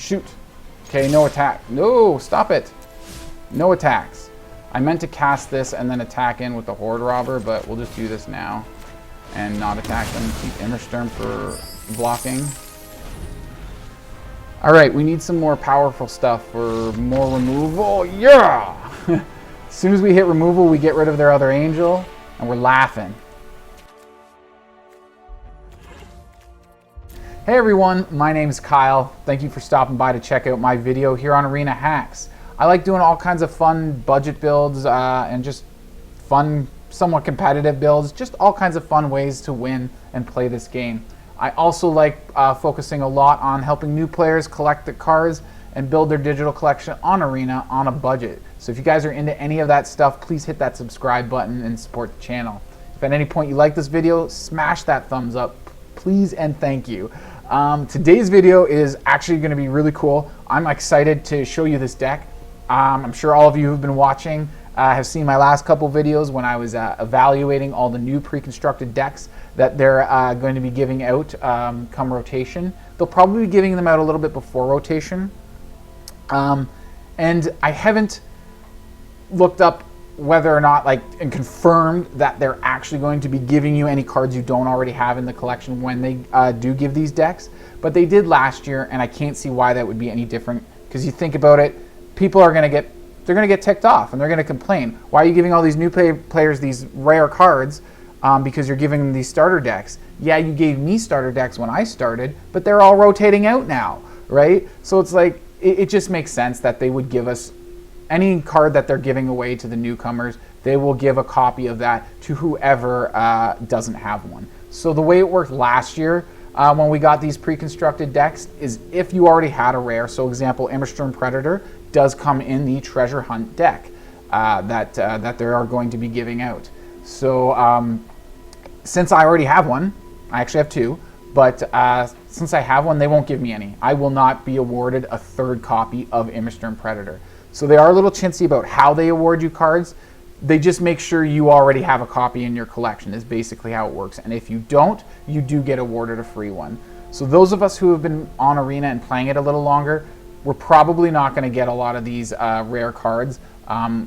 Shoot. Okay, no attack. No, stop it. No attacks. I meant to cast this and then attack in with the Horde Robber, but we'll just do this now and not attack them. Keep Immersturm for blocking. All right, we need some more powerful stuff for more removal. Yeah! As soon as we hit removal, we get rid of their other angel, and we're laughing. Hey everyone, my name is Kyle. Thank you for stopping by to check out my video here on Arena Hacks. I like doing all kinds of fun budget builds and just fun, somewhat competitive builds, just all kinds of fun ways to win and play this game. I also like focusing a lot on helping new players collect the cards and build their digital collection on Arena on a budget. So if you guys are into any of that stuff, please hit that subscribe button and support the channel. If at any point you like this video, smash that thumbs up, please and thank you. Today's video is actually going to be really cool. I'm excited to show you this deck. I'm sure all of you who've been watching have seen my last couple videos when I was evaluating all the new pre-constructed decks that they're going to be giving out come rotation. They'll probably be giving them out a little bit before rotation. And I haven't looked up whether or not, and confirmed that they're actually going to be giving you any cards you don't already have in the collection when they do give these decks. But they did last year, and I can't see why that would be any different. Because you think about it, people are going to get ticked off, and they're going to complain. Why are you giving all these new players these rare cards because you're giving them these starter decks? Yeah, you gave me starter decks when I started, but they're all rotating out now, right? So it's like, it just makes sense that they would give us any card that they're giving away to the newcomers. They will give a copy of that to whoever doesn't have one. So the way it worked last year when we got these pre-constructed decks is if you already had a rare, so example, Immersturm Predator does come in the treasure hunt deck that they are going to be giving out. So since I already have one, I actually have two, but since I have one, they won't give me any. I will not be awarded a third copy of Immersturm Predator. So they are a little chintzy about how they award you cards. They just make sure you already have a copy in your collection is basically how it works. And if you don't, you do get awarded a free one. So those of us who have been on Arena and playing it a little longer, we're probably not going to get a lot of these rare cards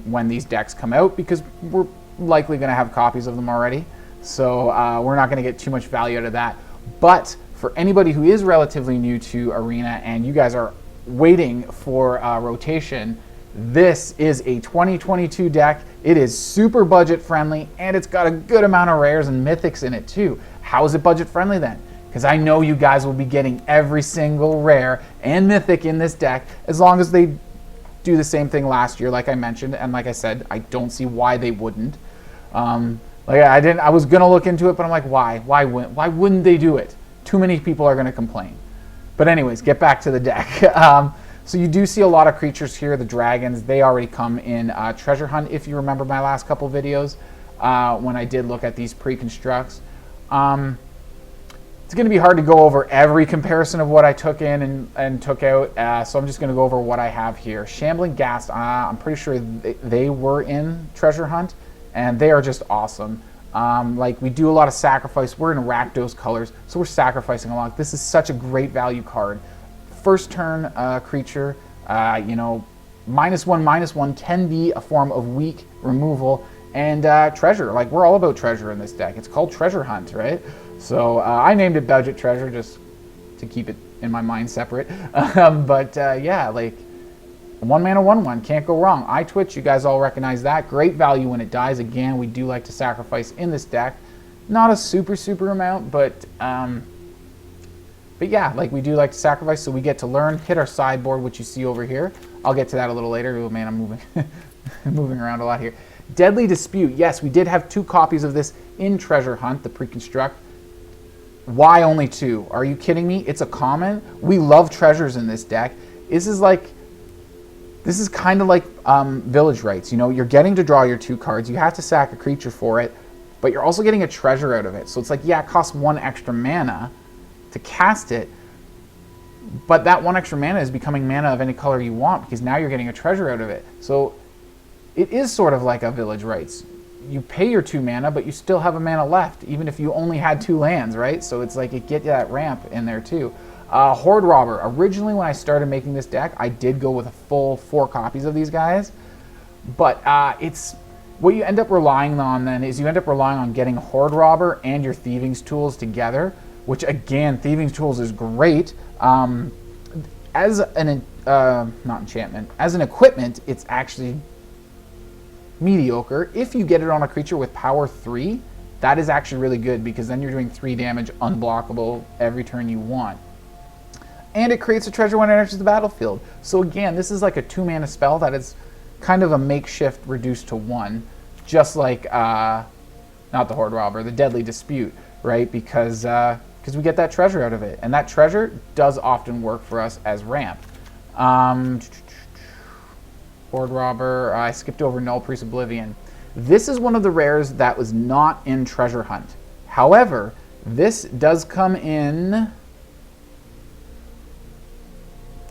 when these decks come out because we're likely going to have copies of them already. So we're not going to get too much value out of that. But for anybody who is relatively new to Arena and you guys are waiting for rotation, this is a 2022 deck. It is super budget friendly and it's got a good amount of rares and mythics in it too. How is it budget friendly then? Because I know you guys will be getting every single rare and mythic in this deck as long as they do the same thing last year, like I mentioned. And like I said, I don't see why they wouldn't. I was gonna look into it, but I'm like, why? Why wouldn't they do it? Too many people are gonna complain. But anyways, get back to the deck. So you do see a lot of creatures here. The dragons, they already come in Treasure Hunt, if you remember my last couple videos when I did look at these pre-constructs. It's going to be hard to go over every comparison of what I took in and took out, so I'm just going to go over what I have here. Shambling Ghast, I'm pretty sure they were in Treasure Hunt, and they are just awesome. We do a lot of sacrifice. We're in Rakdos colors, so we're sacrificing a lot. This is such a great value card. First turn creature, -1/-1 can be a form of weak removal and treasure. We're all about treasure in this deck. It's called Treasure Hunt, right? So I named it Budget Treasure just to keep it in my mind separate. Yeah, 1 mana 1/1 can't go wrong. Eyetwitch, you guys all recognize that. Great value when it dies. Again, we do like to sacrifice in this deck. Not a super amount, but yeah, we do like to sacrifice, so we get to learn, hit our sideboard, which you see over here. I'll get to that a little later. Oh man, I'm moving, moving around a lot here. Deadly Dispute. Yes, we did have 2 copies of this in Treasure Hunt, the pre-construct. Why only 2? Are you kidding me? It's a common. We love treasures in this deck. This is kind of like Village Rites. You know, you're getting to draw your 2 cards. You have to sack a creature for it, but you're also getting a treasure out of it. So it's yeah, it costs 1 extra mana to cast it, but that 1 extra mana is becoming mana of any color you want because now you're getting a treasure out of it. So it is sort of like a Village Rites. You pay your 2 mana, but you still have a mana left, even if you only had 2 lands, right? So it's it gets you that ramp in there too. Horde Robber. Originally, when I started making this deck, I did go with a full 4 copies of these guys. But it's what you end up relying on then is you end up relying on getting Horde Robber and your Thieving's Tools together, which again, Thieving's Tools is great. As an, not enchantment, as an equipment, it's actually mediocre. If you get it on a creature with power 3, that is actually really good because then you're doing 3 damage unblockable every turn you want. And it creates a treasure when it enters the battlefield. So again, this is like a 2-mana spell that is kind of a makeshift reduced to 1, just like, not the Horde Robber, the Deadly Dispute, right? Because we get that treasure out of it. And that treasure does often work for us as ramp. Horde Robber, I skipped over Null Priest Oblivion. This is one of the rares that was not in Treasure Hunt. However, this does come in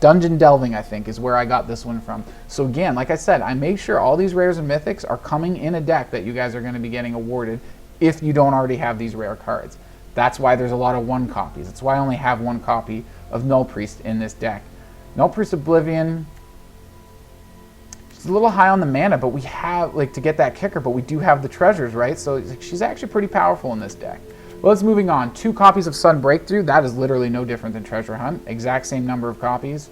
Dungeon Delving, I think, is where I got this one from. So again, like I said, I make sure all these rares and mythics are coming in a deck that you guys are going to be getting awarded if you don't already have these rare cards. That's why there's a lot of 1 copies. That's why I only have 1 copy of Null Priest in this deck. Null Priest Oblivion, she's a little high on the mana, but we have, like, to get that kicker, but we do have the treasures, right? So she's actually pretty powerful in this deck. Well, let's moving on. 2 copies of Sun Breakthrough. That is literally no different than Treasure Hunt. Exact same number of copies.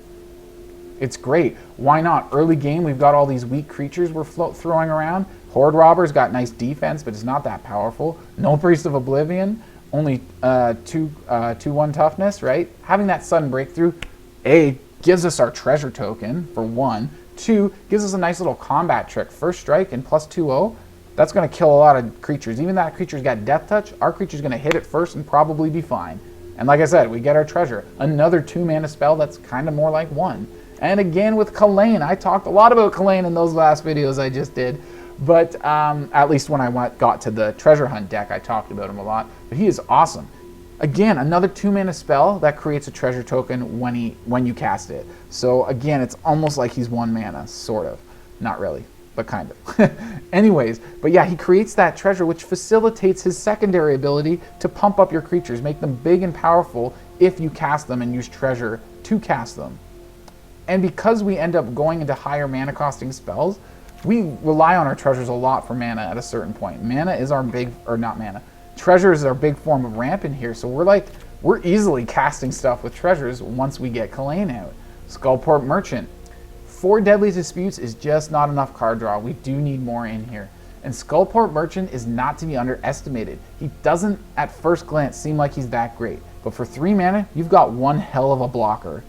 It's great. Why not? Early game, we've got all these weak creatures we're throwing around. Horde Robber's got nice defense, but it's not that powerful. Null Priest of Oblivion, only 2/1 toughness, right? Having that Sun Breakthrough, A, gives us our treasure token, for 1. 2, gives us a nice little combat trick. First strike and plus 2/0. That's going to kill a lot of creatures. Even that creature's got Death Touch, our creature's going to hit it first and probably be fine. And like I said, we get our treasure. Another 2-mana spell that's kind of more like 1. And again with Kalain, I talked a lot about Kalain in those last videos I just did. But at least when I got to the Treasure Hunt deck, I talked about him a lot. But he is awesome. Again, another 2-mana spell that creates a treasure token when you cast it. So again, it's almost like he's 1 mana, sort of. Not really, but kind of. Anyways, but yeah, he creates that treasure, which facilitates his secondary ability to pump up your creatures, make them big and powerful if you cast them and use treasure to cast them. And because we end up going into higher mana costing spells, we rely on our treasures a lot for mana at a certain point. Mana is our big, or not mana, treasure is our big form of ramp in here. So we're easily casting stuff with treasures once we get Kalain out. Skullport Merchant. 4 Deadly Disputes is just not enough card draw. We do need more in here. And Skullport Merchant is not to be underestimated. He doesn't at first glance seem like he's that great. But for 3 mana, you've got one hell of a blocker.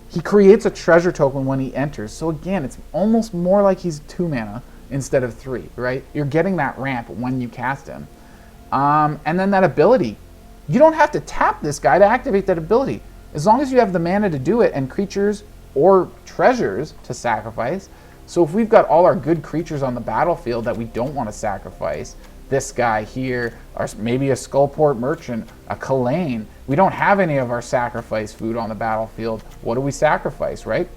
He creates a treasure token when he enters. So again, it's almost more like he's 2 mana instead of 3, right? You're getting that ramp when you cast him. And then that ability. You don't have to tap this guy to activate that ability. As long as you have the mana to do it and creatures or treasures to sacrifice. So if we've got all our good creatures on the battlefield that we don't want to sacrifice, this guy here, or maybe a Skullport Merchant, a Kalain, we don't have any of our sacrifice food on the battlefield. What do we sacrifice, right?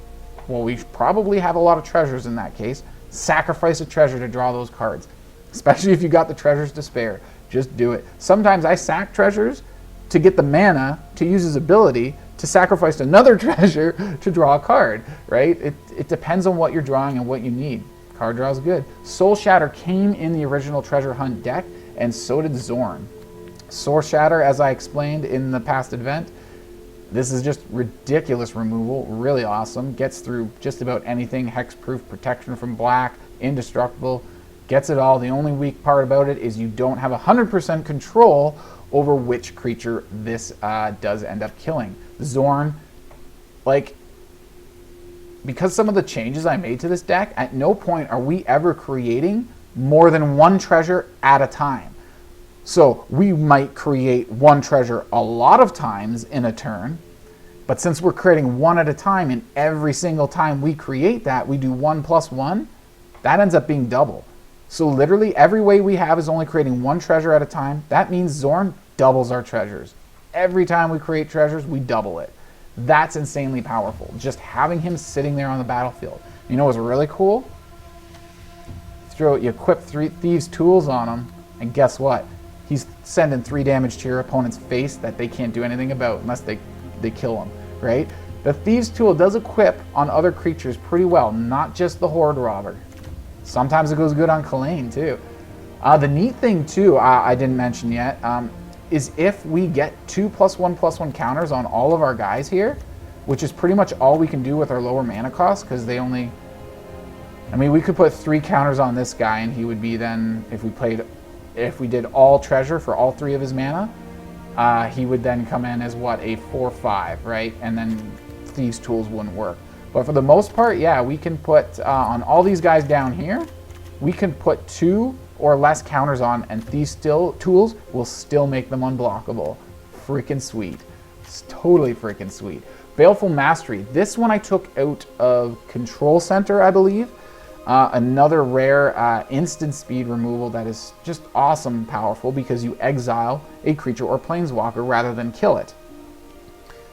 Well, we probably have a lot of treasures in that case. Sacrifice a treasure to draw those cards, especially if you got the treasures to spare. Just do it. Sometimes I sack treasures to get the mana to use his ability to sacrifice another treasure to draw a card, right? It depends on what you're drawing and what you need. Card draw is good. Soul Shatter came in the original Treasure Hunt deck, and so did Zorn. Soul Shatter, as I explained in the past event, this is just ridiculous removal, really awesome. Gets through just about anything, hexproof, protection from black, indestructible, gets it all. The only weak part about it is you don't have 100% control over which creature this does end up killing. Zorn, like, because some of the changes I made to this deck, at no point are we ever creating more than 1 treasure at a time. So we might create 1 treasure a lot of times in a turn, but since we're creating 1 at a time, and every single time we create that, we do 1 + 1, that ends up being double. So literally every way we have is only creating 1 treasure at a time. That means Zorn doubles our treasures. Every time we create treasures, we double it. That's insanely powerful. Just having him sitting there on the battlefield. You know what's really cool? You equip 3 Thieves' Tools on him, and guess what? He's sending 3 damage to your opponent's face that they can't do anything about unless they kill him. right? The Thieves' Tool does equip on other creatures pretty well, not just the Horde Robber. Sometimes it goes good on Kalain too. The neat thing too, I didn't mention yet, is if we get 2+1/+1 counters on all of our guys here, which is pretty much all we can do with our lower mana cost, because they only, I mean, we could put 3 counters on this guy and he would be then, if we did all treasure for all 3 of his mana, he would then come in as what, a 4/5, right? And then Thieves' Tools wouldn't work. But for the most part, yeah, we can put, on all these guys down here, we can put 2 or less counters on, and Thieves' Tools will still make them unblockable. Freaking sweet. It's totally freaking sweet. Baleful Mastery. This one I took out of Control Center, I believe. Another rare instant speed removal that is just awesome and powerful because you exile a creature or planeswalker rather than kill it.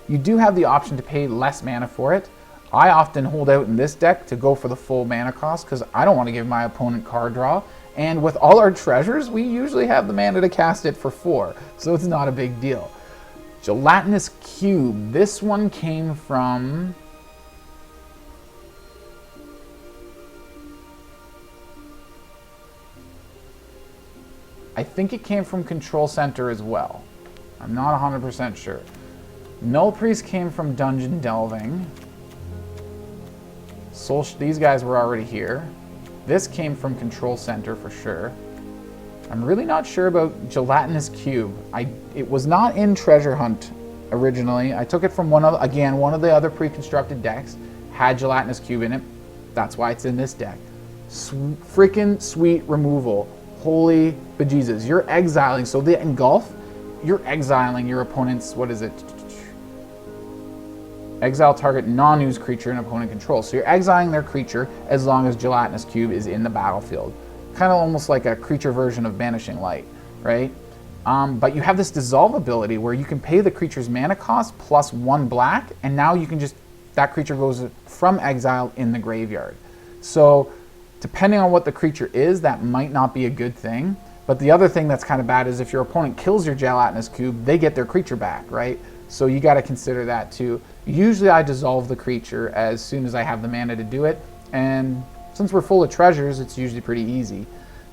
You do have the option to pay less mana for it. I often hold out in this deck to go for the full mana cost because I don't want to give my opponent card draw. And with all our treasures, we usually have the mana to cast it for 4, so it's not a big deal. Gelatinous Cube. This one came from... I think it came from Control Center as well. I'm not 100% sure. Null Priest came from Dungeon Delving. These guys were already here. This came from Control Center for sure. I'm really not sure about Gelatinous Cube. It was not in Treasure Hunt originally. I took it from one of the other pre-constructed decks. Had Gelatinous Cube in it. That's why it's in this deck. Freaking sweet removal. Holy bejesus. You're exiling, so the Engulf, you're exiling your opponent's, what is it? Exile target non-use creature and opponent control. So you're exiling their creature as long as Gelatinous Cube is in the battlefield. Kind of almost like a creature version of Banishing Light, right? But you have this Dissolve ability where you can pay the creature's mana cost plus 1 black, and now you can just, that creature goes from exile in the graveyard. So depending on what the creature is, that might not be a good thing. But the other thing that's kind of bad is if your opponent kills your Gelatinous Cube, they get their creature back, right? So you got to consider that too. Usually I dissolve the creature as soon as I have the mana to do it, and since we're full of treasures, it's usually pretty easy.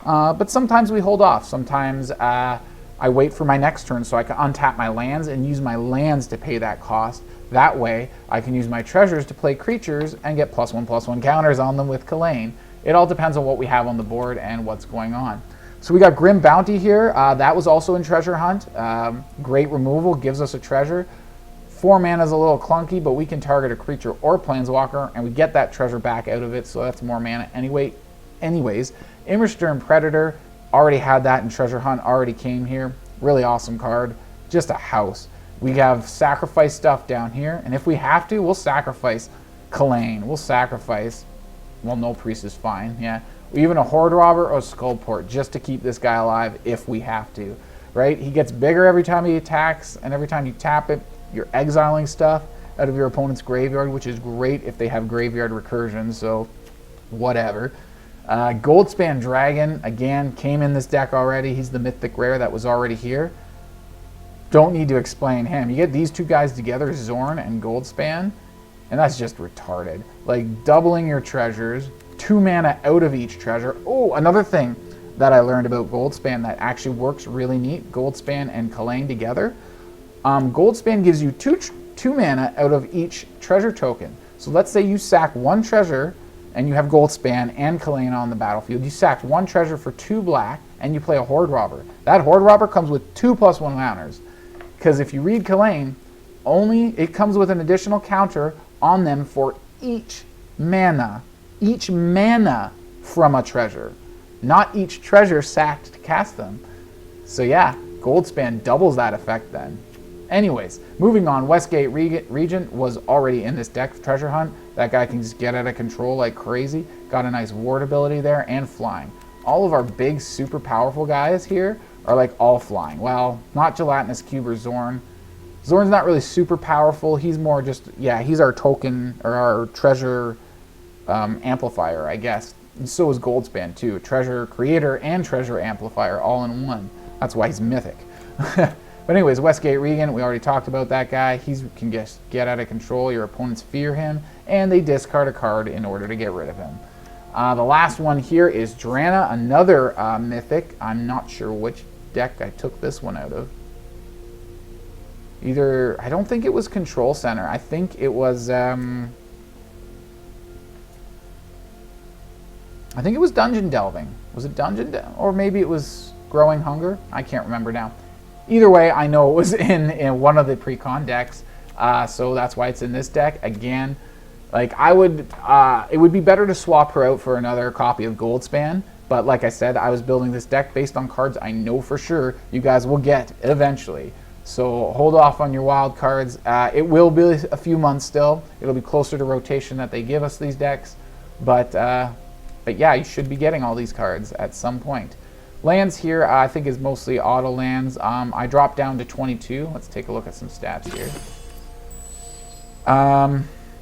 But sometimes we hold off. Sometimes I wait for my next turn so I can untap my lands and use my lands to pay that cost. That way, I can use my treasures to play creatures and get +1/+1 counters on them with Kalain. It all depends on what we have on the board and what's going on. So we got Grim Bounty here. That was also in Treasure Hunt. Great removal, gives us a treasure. 4 mana is a little clunky, but we can target a creature or planeswalker, and we get that treasure back out of it, so that's more mana anyway. Anyways, Immersturm Predator, already had that in Treasure Hunt, already came here. Really awesome card. Just a house. We have sacrifice stuff down here, and if we have to, we'll sacrifice Kalain. We'll sacrifice, well, no priest is fine, yeah. Even a Horde Robber or Skullport, just to keep this guy alive if we have to, right? He gets bigger every time he attacks, and every time you tap it, you're exiling stuff out of your opponent's graveyard, which is great if they have graveyard recursion, so whatever. Goldspan Dragon, again, came in this deck already. He's the mythic rare that was already here. Don't need to explain him. You get these two guys together, Zorn and Goldspan, and that's just retarded. Like, doubling your treasures, 2 mana out of each treasure. Oh, another thing that I learned about Goldspan that actually works really neat, Goldspan and Kalain together. Goldspan gives you 2 mana out of each treasure token. So let's say you sack 1 treasure and you have Goldspan and Kalain on the battlefield. You sack 1 treasure for 2 black and you play a Horde Robber. That Horde Robber comes with 2+1 counters. Because if you read Kalain, it comes with an additional counter on them for each mana from a treasure. Not each treasure sacked to cast them. So yeah, Goldspan doubles that effect then. Anyways, moving on, Westgate Regent was already in this deck for Treasure Hunt. That guy can just get out of control like crazy. Got a nice ward ability there and flying. All of our big, super powerful guys here are like all flying. Well, not Gelatinous Cube or Zorn. Zorn's not really super powerful. He's more just, yeah, he's our token or our treasure amplifier, I guess. And so is Goldspan too. Treasure creator and treasure amplifier all in one. That's why he's mythic. But But anyways, Westgate Regan, we already talked about that guy. He can get out of control. Your opponents fear him, and they discard a card in order to get rid of him. The last one here is Drana, another mythic. I'm not sure which deck I took this one out of. I don't think it was Control Center. I think it was, I think it was Dungeon Delving. Was it or maybe it was Growing Hunger? I can't remember now. Either way, I know it was in one of the pre-con decks, so that's why it's in this deck. Again, like it would be better to swap her out for another copy of Goldspan, but like I said, I was building this deck based on cards I know for sure you guys will get eventually. So hold off on your wild cards. It will be a few months still. It'll be closer to rotation that they give us these decks, but yeah, you should be getting all these cards at some point. Lands here, I think, is mostly auto lands. I dropped down to 22. Let's take a look at some stats here.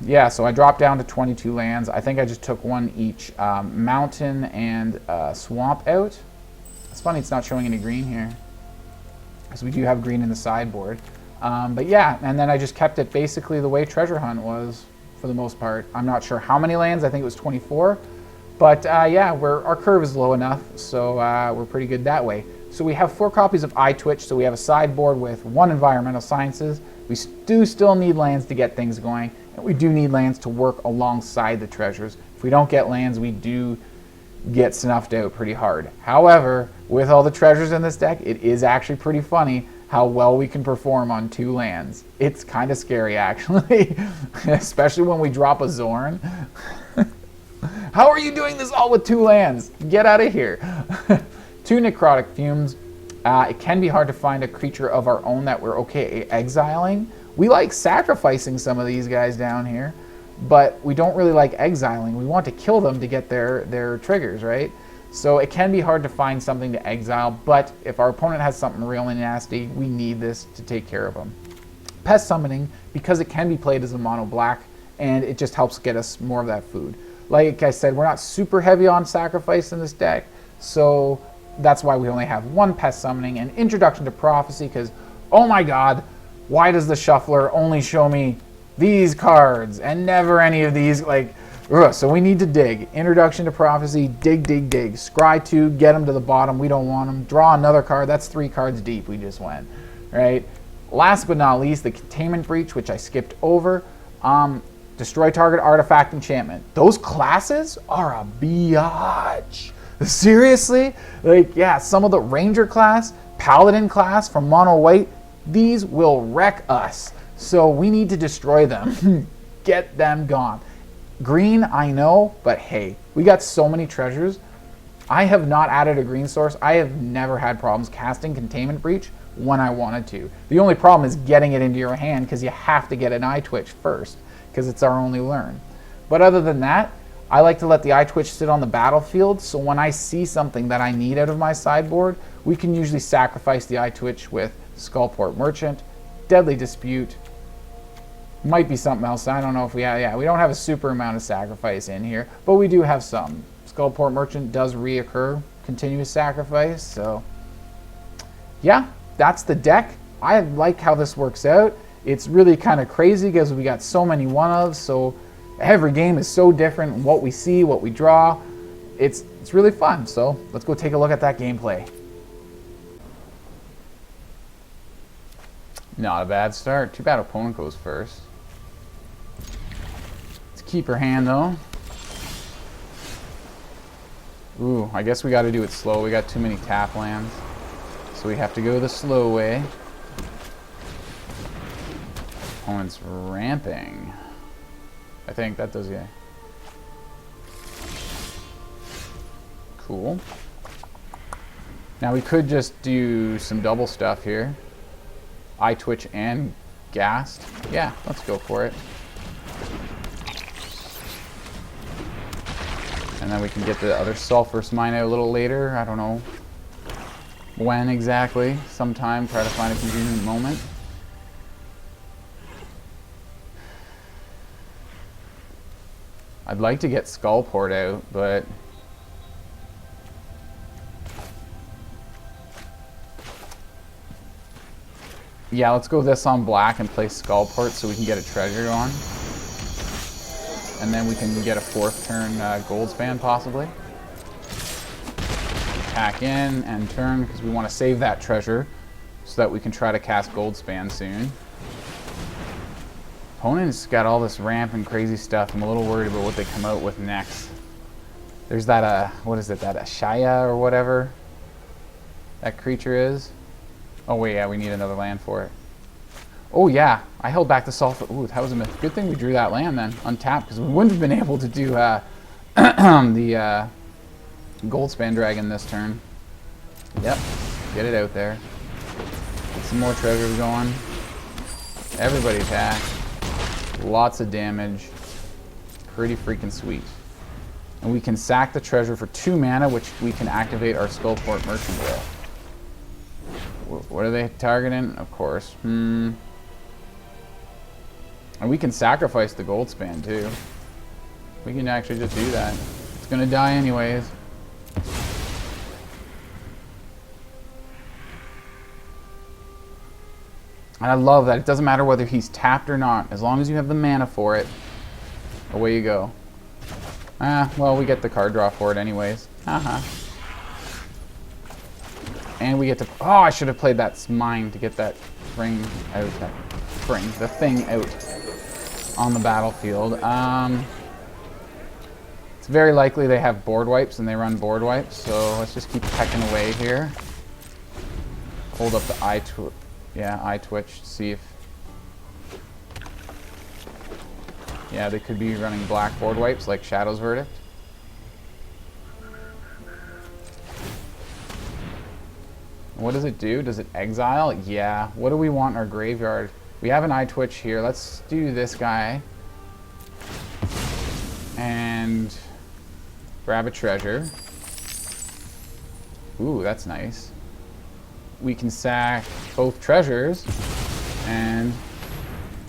Yeah, so I dropped down to 22 lands. I think I just took one each. Mountain and Swamp out. It's funny it's not showing any green here, because we do have green in the sideboard. But yeah, and then I just kept it basically the way Treasure Hunt was for the most part. I'm not sure how many lands. I think it was 24. But yeah, our curve is low enough, so we're pretty good that way. So we have 4 copies of Eyetwitch, so we have a sideboard with 1 Environmental Sciences. We do still need lands to get things going, and we do need lands to work alongside the treasures. If we don't get lands, we do get snuffed out pretty hard. However, with all the treasures in this deck, it is actually pretty funny how well we can perform on 2 lands. It's kind of scary, actually, especially when we drop a Zorn. How are you doing this all with 2 lands? Get out of here. 2 Necrotic Fumes. It can be hard to find a creature of our own that we're okay exiling. We like sacrificing some of these guys down here, but we don't really like exiling. We want to kill them to get their triggers, right? So it can be hard to find something to exile, but if our opponent has something really nasty, we need this to take care of them. Pest Summoning, because it can be played as a mono black, and it just helps get us more of that food. Like I said, we're not super heavy on sacrifice in this deck, so that's why we only have 1 Pest Summoning and Introduction to Prophecy, because, oh my god, why does the Shuffler only show me these cards and never any of these? Like, ugh. So we need to dig. Introduction to Prophecy, dig, dig, dig. Scry 2, get them to the bottom. We don't want them. Draw another card. That's 3 cards deep we just went, right? Last but not least, the Containment Breach, which I skipped over. Destroy target artifact enchantment. Those classes are a biatch. Seriously? Like, yeah, some of the Ranger class, Paladin class from Mono White, these will wreck us. So we need to destroy them. Get them gone. Green, I know, but hey, we got so many treasures. I have not added a green source. I have never had problems casting Containment Breach when I wanted to. The only problem is getting it into your hand, because you have to get an Eyetwitch first, because it's our only learn. But other than that, I like to let the Eyetwitch sit on the battlefield, so when I see something that I need out of my sideboard, we can usually sacrifice the Eyetwitch with Skullport Merchant, Deadly Dispute, might be something else. I don't know if we have, yeah, we don't have a super amount of sacrifice in here, but we do have some. Skullport Merchant does reoccur, continuous sacrifice, so yeah, that's the deck. I like how this works out. It's really kind of crazy because we got so many one-ofs, so every game is so different. What we see, what we draw, it's really fun. So let's go take a look at that gameplay. Not a bad start. Too bad opponent goes first. Let's keep her hand though. Ooh, I guess we got to do it slow. We got too many tap lands, so we have to go the slow way. Opponent's ramping. I think that does, yeah. Cool. Now we could just do some double stuff here. Eyetwitch and Ghast. Yeah, let's go for it. And then we can get the other Sulfurous Mire a little later. I don't know when exactly. Sometime, try to find a convenient moment. I'd like to get Skullport out, but Yeah, let's go this on black and play Skullport so we can get a treasure going. And then we can get a 4th turn Goldspan possibly. Attack in and turn because we want to save that treasure so that we can try to cast Goldspan soon. Opponent's got all this ramp and crazy stuff. I'm a little worried about what they come out with next. There's that, what is it, that Ashaya or whatever that creature is. Oh wait, yeah, we need another land for it. Oh yeah, I held back the Sulfur. Ooh, that was a myth. Good thing we drew that land then, untapped, because we wouldn't have been able to do the Goldspan Dragon this turn. Yep, get it out there. Get some more treasures going. Everybody attack. Lots of damage. Pretty freaking sweet. And we can sack the treasure for 2 mana, which we can activate our Skullport Merchant Will. What are they targeting? Of course. And we can sacrifice the Goldspan too. We can actually just do that. It's gonna die anyways. And I love that. It doesn't matter whether he's tapped or not. As long as you have the mana for it, away you go. Well, we get the card draw for it anyways. And we get to... Oh, I should have played that mine to get that ring out. The thing out on the battlefield. It's very likely they have board wipes and they run board wipes. So let's just keep pecking away here. Hold up the Eyetwitch. Yeah, Eyetwitch, see if... Yeah, they could be running black board wipes like Shadow's Verdict. What does it do? Does it exile? Yeah. What do we want in our graveyard? We have an Eyetwitch here. Let's do this guy. And grab a treasure. Ooh, that's nice. We can sack both treasures and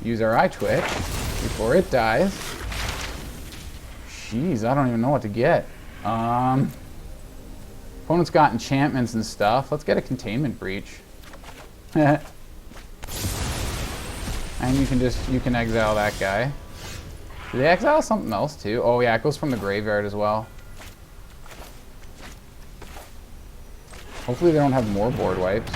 use our Eyetwitch before it dies. Jeez, I don't even know what to get. Opponent's got enchantments and stuff. Let's get a Containment Breach. And you can exile that guy. Do they exile something else too? Oh yeah, it goes from the graveyard as well. Hopefully they don't have more board wipes.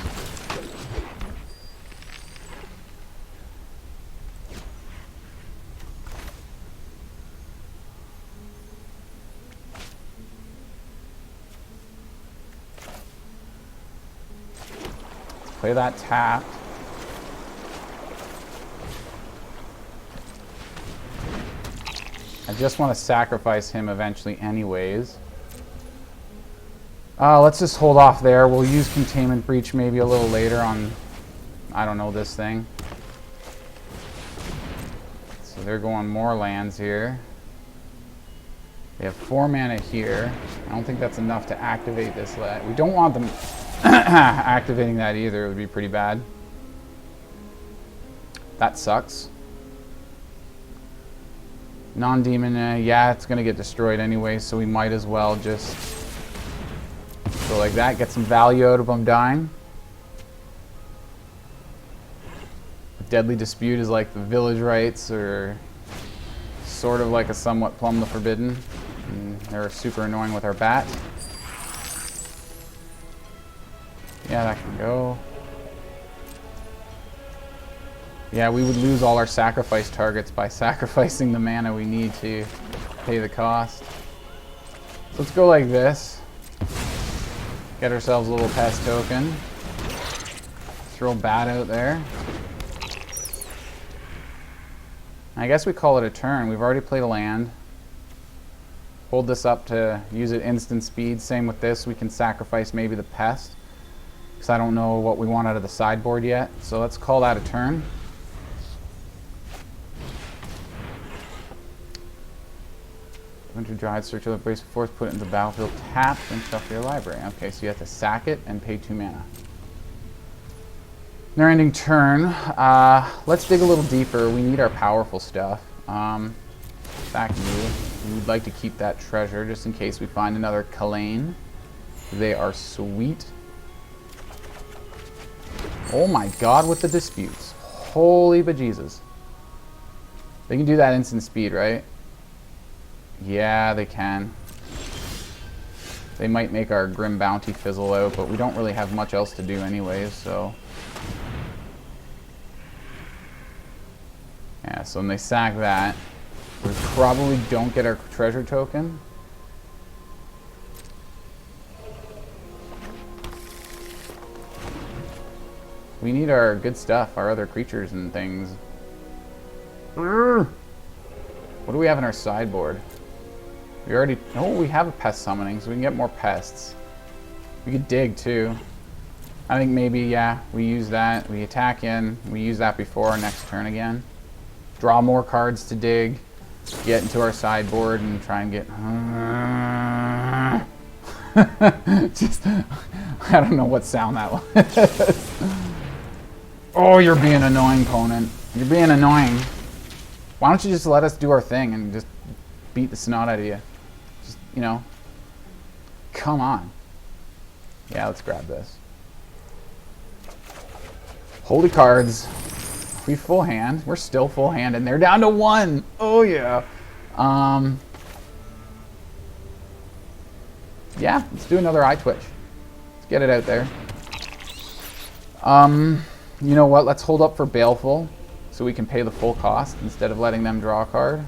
Let's play that tapped. I just want to sacrifice him eventually anyways. Let's just hold off there. We'll use Containment Breach maybe a little later on, I don't know, this thing. So they're going more lands here. They have 4 mana here. I don't think that's enough to activate this land. We don't want them activating that either. It would be pretty bad. That sucks. Non-demon, yeah, it's going to get destroyed anyway, so we might as well just go like that, get some value out of them dying. Deadly Dispute is like the Village Rites, or sort of like a somewhat Plumb the Forbidden. And they're super annoying with our bat. Yeah, that can go. Yeah, we would lose all our sacrifice targets by sacrificing the mana we need to pay the cost. So let's go like this. Get ourselves a little pest token. Throw bat out there. I guess we call it a turn. We've already played a land. Hold this up to use it instant speed. Same with this. We can sacrifice maybe the pest, because I don't know what we want out of the sideboard yet. So let's call that a turn. Winter Dried, circular brace of force, put it into the battlefield, tap, and shuffle your library. Okay, so you have to sack it and pay 2 mana. Their ending turn. Let's dig a little deeper. We need our powerful stuff. Sack you. We'd like to keep that treasure just in case we find another Kalain. They are sweet. Oh my god, with the disputes. Holy bejesus. They can do that instant speed, right? Yeah, they can. They might make our Grim Bounty fizzle out, but we don't really have much else to do anyways, so... Yeah, so when they sack that, we probably don't get our treasure token. We need our good stuff, our other creatures and things. What do we have in our sideboard? We already... Oh, we have a pest summoning, so we can get more pests. We could dig, too. I think maybe, yeah, we use that. We attack in. We use that before our next turn again. Draw more cards to dig. Get into our sideboard and try and get... Just... I don't know what sound that was. Oh, you're being annoying, opponent. You're being annoying. Why don't you just let us do our thing and just beat the snot out of you? Just, you know. Come on. Yeah, let's grab this. Holy cards. We full hand. We're still full hand, and they're down to 1. Oh, yeah. Yeah, let's do another Eyetwitch. Let's get it out there. You know what? Let's hold up for Baleful so we can pay the full cost instead of letting them draw a card.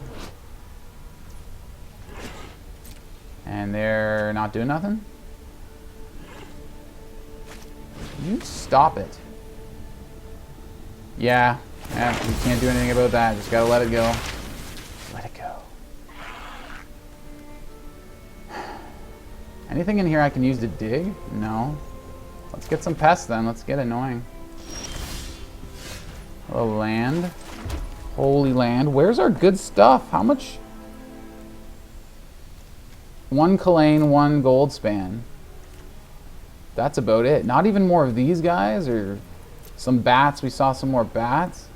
And they're not doing nothing? You stop it. Yeah, we can't do anything about that. Just gotta let it go. Let it go. Anything in here I can use to dig? No. Let's get some pests then. Let's get annoying. A land. Holy land. Where's our good stuff? How much? 1 Kalain, 1 gold span. That's about it. Not even more of these guys or some bats. We saw some more bats.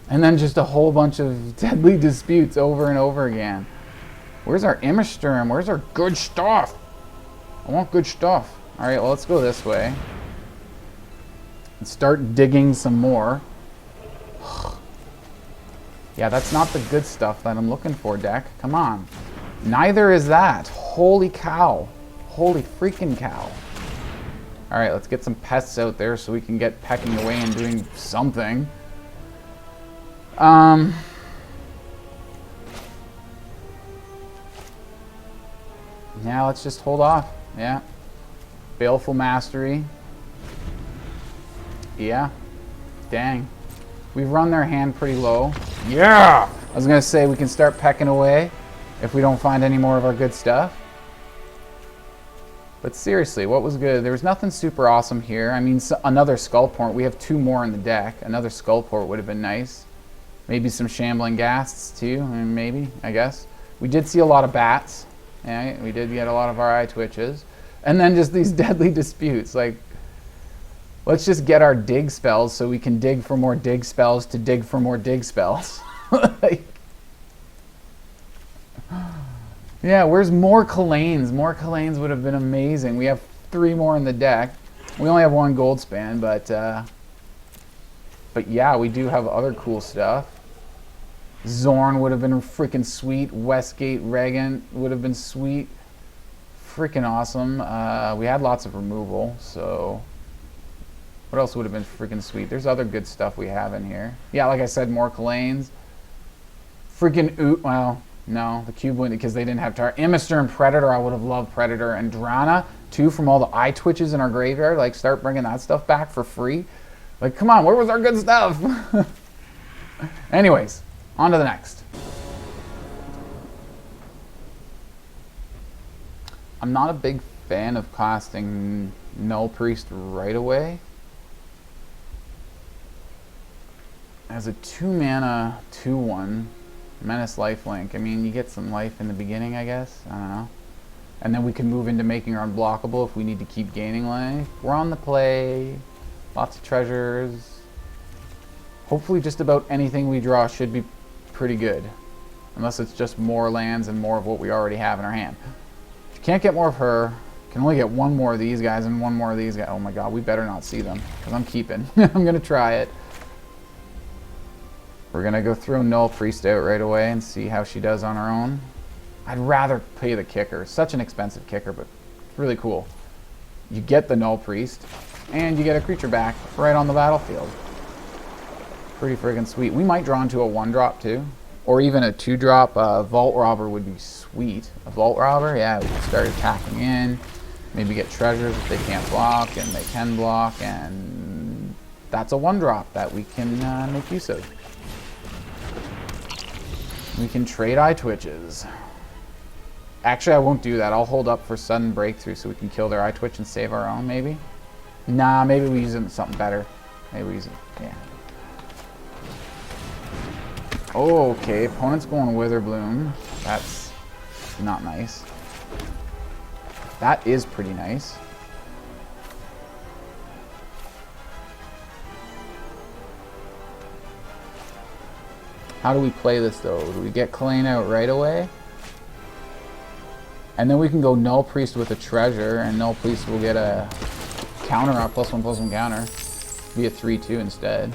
And then just a whole bunch of deadly disputes over and over again. Where's our Immersturm? Where's our good stuff? I want good stuff. Alright, well, let's go this way. And start digging some more. Yeah, that's not the good stuff that I'm looking for, deck. Come on. Neither is that. Holy cow. Holy freaking cow. Alright, let's get some pests out there so we can get pecking away and doing something. Yeah, let's just hold off. Yeah. Baleful Mastery. Yeah. Dang. We've run their hand pretty low. Yeah! I was going to say we can start pecking away if we don't find any more of our good stuff. But seriously, what was good? There was nothing super awesome here. I mean, another Skullport. We have 2 more in the deck. Another Skullport would have been nice. Maybe some Shambling Ghasts too. I mean, maybe, I guess. We did see a lot of bats. Yeah, we did get a lot of our Eyetwitches. And then just these deadly disputes. Like, let's just get our dig spells so we can dig for more dig spells to dig for more dig spells. Like, yeah, where's more Kalains? More Kalains would have been amazing. We have 3 more in the deck. We only have 1 gold span, but yeah, we do have other cool stuff. Zorn would have been freaking sweet. Westgate Regent would have been sweet. Freaking awesome. We had lots of removal, so what else would have been freaking sweet? There's other good stuff we have in here. Yeah, like I said, more Kalains. Freaking well, no, the cube wouldn't because they didn't have tar. Immersturm Predator, I would have loved Predator. And Drana, too, from all the Eyetwitches in our graveyard. Like, start bringing that stuff back for free. Like, come on, where was our good stuff? Anyways, on to the next. I'm not a big fan of casting Null Priest right away. As a 2-mana, 2/1, Menace Lifelink. I mean, you get some life in the beginning, I guess. I don't know. And then we can move into making her unblockable if we need to keep gaining life. We're on the play. Lots of treasures. Hopefully just about anything we draw should be pretty good. Unless it's just more lands and more of what we already have in our hand. If you can't get more of her, Can only get one more of these guys and one more of these guys. Oh my god, we better not see them, because I'm keeping. I'm going to try it. We're going to go throw Null Priest out right away and see how she does on her own. I'd rather play the kicker. Such an expensive kicker, but it's really cool. You get the Null Priest, and you get a creature back right on the battlefield. Pretty friggin' sweet. We might draw into a 1-drop too. Or even a 2-drop. Vault Robber would be sweet. A Vault Robber, yeah, we can start attacking in. Maybe get treasures if they can't block, and they can block, and that's a 1-drop that we can make use of. We can trade Eyetwitches. Actually, I won't do that. I'll hold up for sudden breakthrough so we can kill their Eyetwitch and save our own, maybe? Nah, maybe we use it in something better. Maybe we use it, yeah. Oh, okay, opponent's going Witherbloom. That's not nice. That is pretty nice. How do we play this though? Do we get Kalain out right away? And then we can go Null Priest with a treasure, and Null Priest will get a counter on +1/+1 counter. Be a 3/2 instead.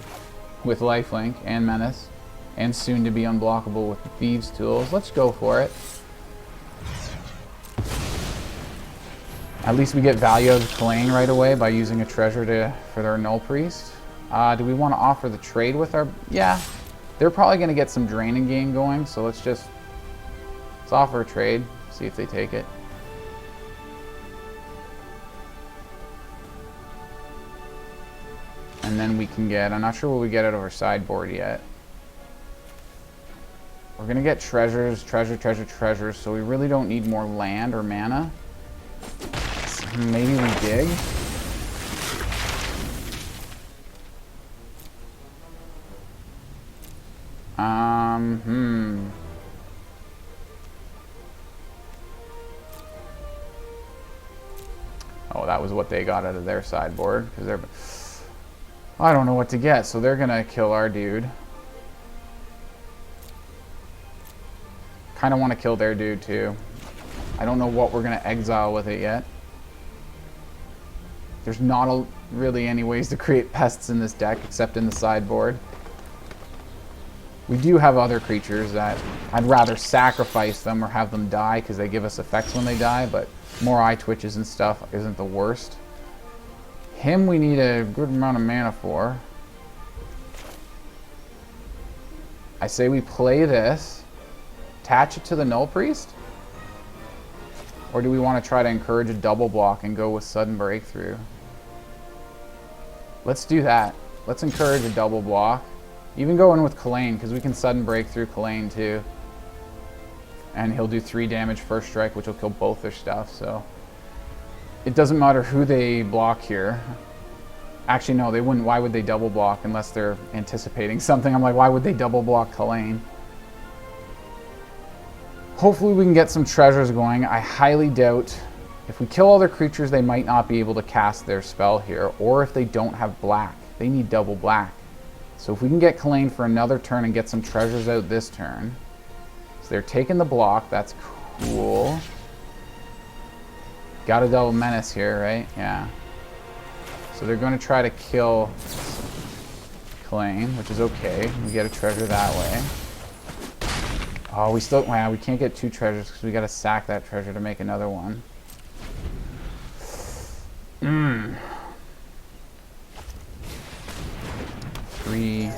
With Lifelink and Menace. And soon to be unblockable with the Thieves' Tools. Let's go for it. At least we get value out of Kalain right away by using a treasure for their Null Priest. Do we want to offer the trade with our... Yeah. They're probably going to get some draining game going, so let's offer a trade. See if they take it. And then we can get... I'm not sure what we get out of our sideboard yet. We're going to get treasures, treasures, so we really don't need more land or mana. So maybe we dig. Oh, that was what they got out of their sideboard. Because they're... I don't know what to get, so they're going to kill our dude. Kind of want to kill their dude too. I don't know what we're going to exile with it yet. There's not really any ways to create pests in this deck except in the sideboard. We do have other creatures that I'd rather sacrifice them or have them die because they give us effects when they die, but more Eyetwitches and stuff isn't the worst. Him we need a good amount of mana for. I say we play this, attach it to the Null Priest, or do we want to try to encourage a double block and go with sudden breakthrough? Let's do that. Let's encourage a double block. Even go in with Kalain, because we can sudden break through Kalain too. And he'll do 3 damage first strike, which will kill both their stuff, so... It doesn't matter who they block here. Actually, no, they wouldn't. Why would they double block unless they're anticipating something? I'm like, why would they double block Kalain? Hopefully we can get some treasures going. I highly doubt... If we kill all their creatures, they might not be able to cast their spell here. Or if they don't have black. They need double black. So if we can get Kalain for another turn and get some treasures out this turn. So they're taking the block. That's cool. Got a double menace here, right? Yeah. So they're going to try to kill Kalain, which is okay. We get a treasure that way. Oh, we still... Wow, we can't get 2 treasures because we got to sack that treasure to make another one. 3.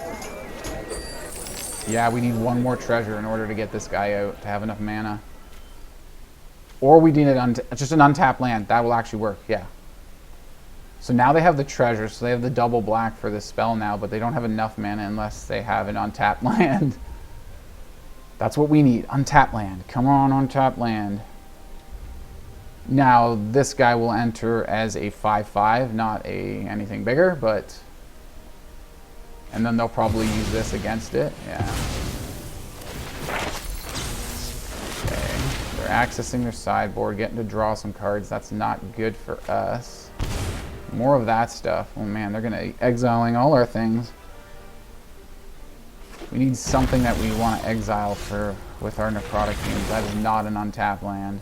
Yeah, we need 1 more treasure in order to get this guy out, to have enough mana. Or we need just an untapped land. That will actually work, yeah. So now they have the treasure, so they have the double black for this spell now, but they don't have enough mana unless they have an untapped land. That's what we need, untapped land. Come on, untapped land. Now, this guy will enter as a 5/5, not anything bigger, but... And then they'll probably use this against it, yeah. Okay, they're accessing their sideboard, getting to draw some cards. That's not good for us. More of that stuff. Oh man, they're gonna exiling all our things. We need something that we want to exile with our necrotic teams. That is not an untapped land.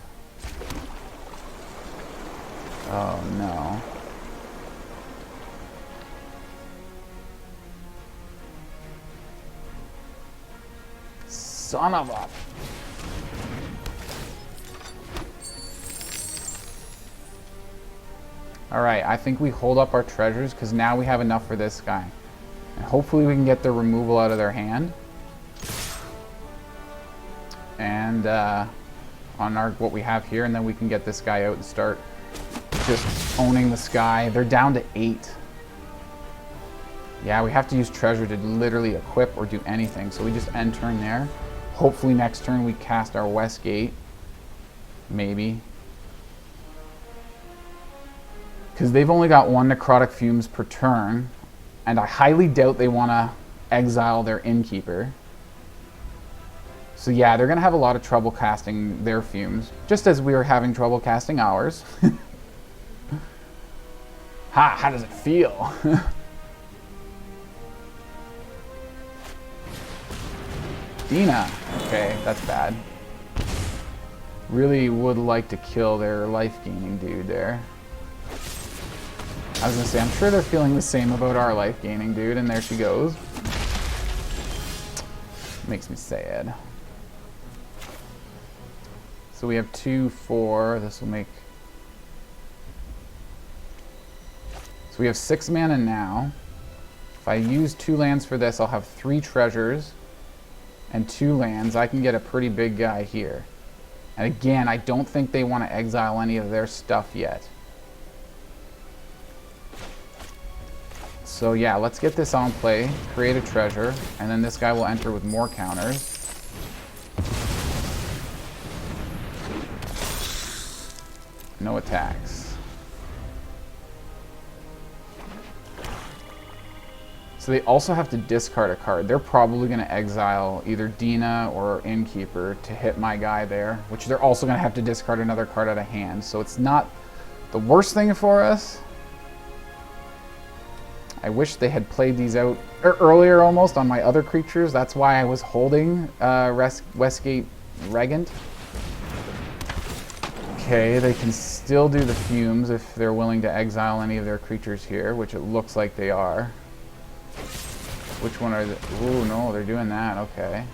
Oh no. Son of a... Alright, I think we hold up our treasures because now we have enough for this guy. And hopefully we can get the removal out of their hand. And on our what we have here, and then we can get this guy out and start just owning the sky. They're down to 8. Yeah, we have to use treasure to literally equip or do anything. So we just end turn there. Hopefully next turn we cast our west gate. Maybe. Because they've only got 1 necrotic fumes per turn. And I highly doubt they want to exile their innkeeper. So yeah, they're going to have a lot of trouble casting their fumes. Just as we were having trouble casting ours. Ha! How does it feel? Dina. Okay, that's bad. Really would like to kill their life-gaining dude there. I was gonna say, I'm sure they're feeling the same about our life-gaining dude, and there she goes. Makes me sad. So we have 2, 4. This will make... So we have 6 mana now. If I use 2 lands for this, I'll have 3 treasures and 2 lands. I can get a pretty big guy here. And again, I don't think they want to exile any of their stuff yet. So yeah, let's get this on play, create a treasure, and then this guy will enter with more counters. No attacks. So they also have to discard a card. They're probably going to exile either Dina or Innkeeper to hit my guy there, which they're also going to have to discard another card out of hand. So it's not the worst thing for us. I wish they had played these out earlier almost on my other creatures. That's why I was holding Westgate Regent. Okay, they can still do the fumes if they're willing to exile any of their creatures here, which it looks like they are. Which one are they? Ooh, no, they're doing that. Okay.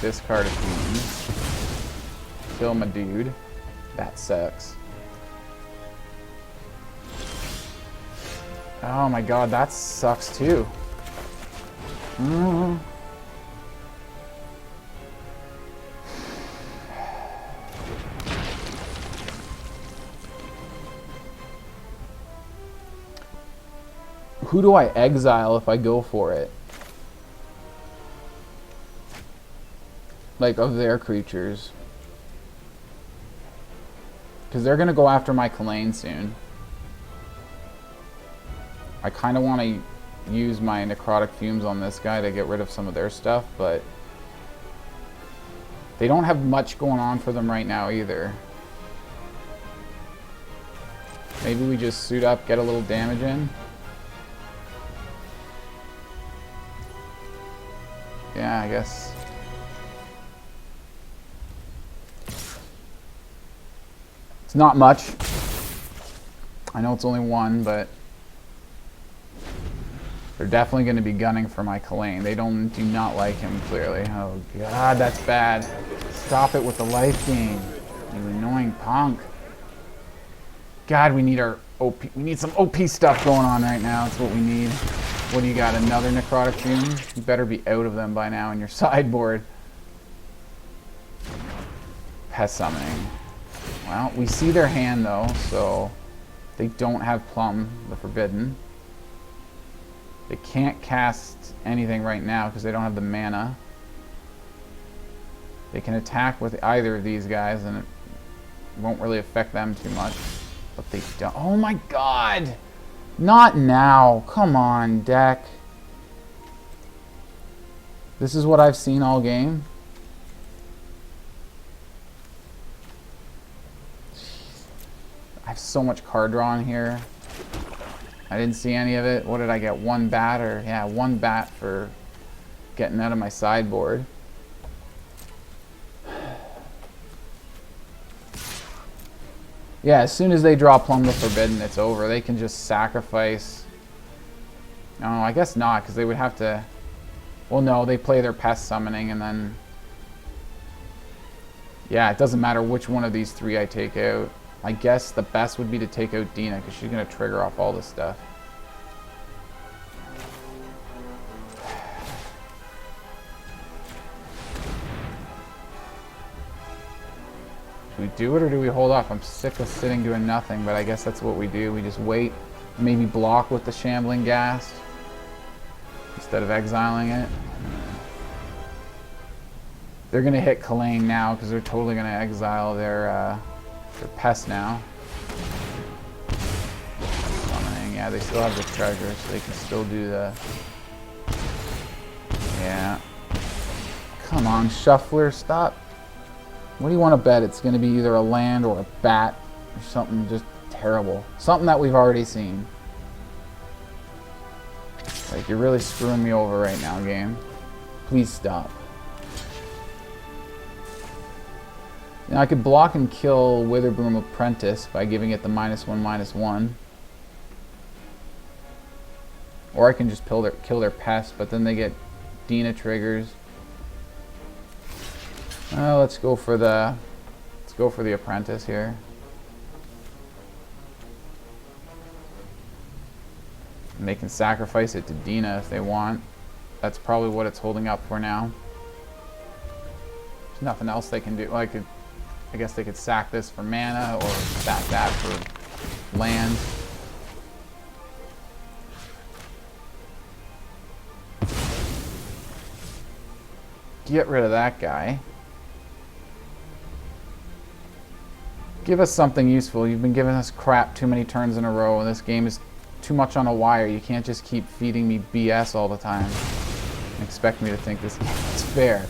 Discard a fumes. Kill my dude. That sucks. Oh my god, that sucks too. Who do I exile if I go for it? Like, of their creatures. Because they're going to go after my Kalain soon. I kind of want to use my necrotic fumes on this guy to get rid of some of their stuff, but they don't have much going on for them right now either. Maybe we just suit up, get a little damage in. Yeah, I guess. It's not much. I know it's only 1, but they're definitely going to be gunning for my Kalain. They do not like him, clearly. Oh god, that's bad. Stop it with the life gain, you annoying punk. God, we need our OP. We need some OP stuff going on right now. That's what we need. What do you got? Another necrotic fume? You better be out of them by now in your sideboard. Pest summoning. Well, we see their hand though, so they don't have Plum the Forbidden. They can't cast anything right now because they don't have the mana. They can attack with either of these guys and it won't really affect them too much. But they don't. Oh my god! Not now. Come on, deck. This is what I've seen all game. I have so much card draw in here. I didn't see any of it. What did I get? 1 bat or... Yeah, 1 bat for getting out of my sideboard. Yeah, as soon as they draw Plumb the Forbidden, it's over. They can just sacrifice... No, I guess not, because they would have to... Well, no, they play their Pest Summoning, and then... Yeah, it doesn't matter which one of these three I take out. I guess the best would be to take out Dina, because she's going to trigger off all this stuff. Do we do it or do we hold off? I'm sick of sitting doing nothing, but I guess that's what we do. We just wait, maybe block with the Shambling Ghast instead of exiling it. They're going to hit Kalain now because they're totally going to exile their pest now. Summoning, yeah, they still have the treasure, so they can still do the... Yeah. Come on, Shuffler, stop. What do you want to bet? It's going to be either a land or a bat or something just terrible. Something that we've already seen. Like, you're really screwing me over right now, game. Please stop. Now I could block and kill Witherbloom Apprentice by giving it the -1/-1. Or I can just kill their pest, but then they get Dina triggers. Let's go for the Apprentice here. And they can sacrifice it to Dina if they want. That's probably what it's holding up for now. There's nothing else they can do. Well, I guess they could sack this for mana or sack that for land. Get rid of that guy. Give us something useful. You've been giving us crap too many turns in a row, and this game is too much on a wire. You can't just keep feeding me BS all the time and expect me to think this game is fair.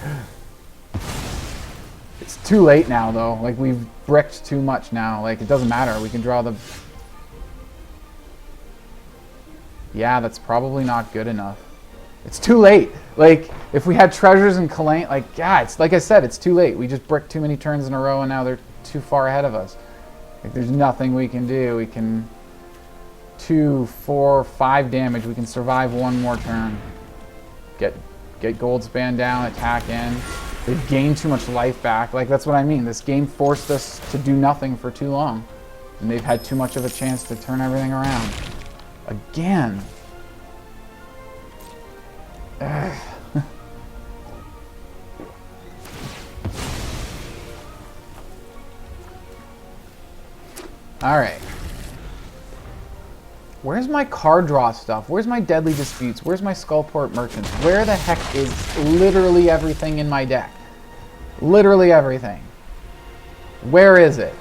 It's too late now, though. Like, we've bricked too much now. Like, it doesn't matter. We can draw the... Yeah, that's probably not good enough. It's too late. Like, if we had treasures and Kalain, like, yeah, it's like I said, it's too late. We just bricked too many turns in a row, and now they're too far ahead of us. Like, there's nothing we can do. We can 2, 4, 5 damage. We can survive one more turn. Get Goldspan down, attack in. They've gained too much life back. Like, that's what I mean. This game forced us to do nothing for too long. And they've had too much of a chance to turn everything around. Again. Ugh. Alright. Where's my card draw stuff? Where's my Deadly Disputes? Where's my Skullport Merchants? Where the heck is literally everything in my deck? Literally everything. Where is it?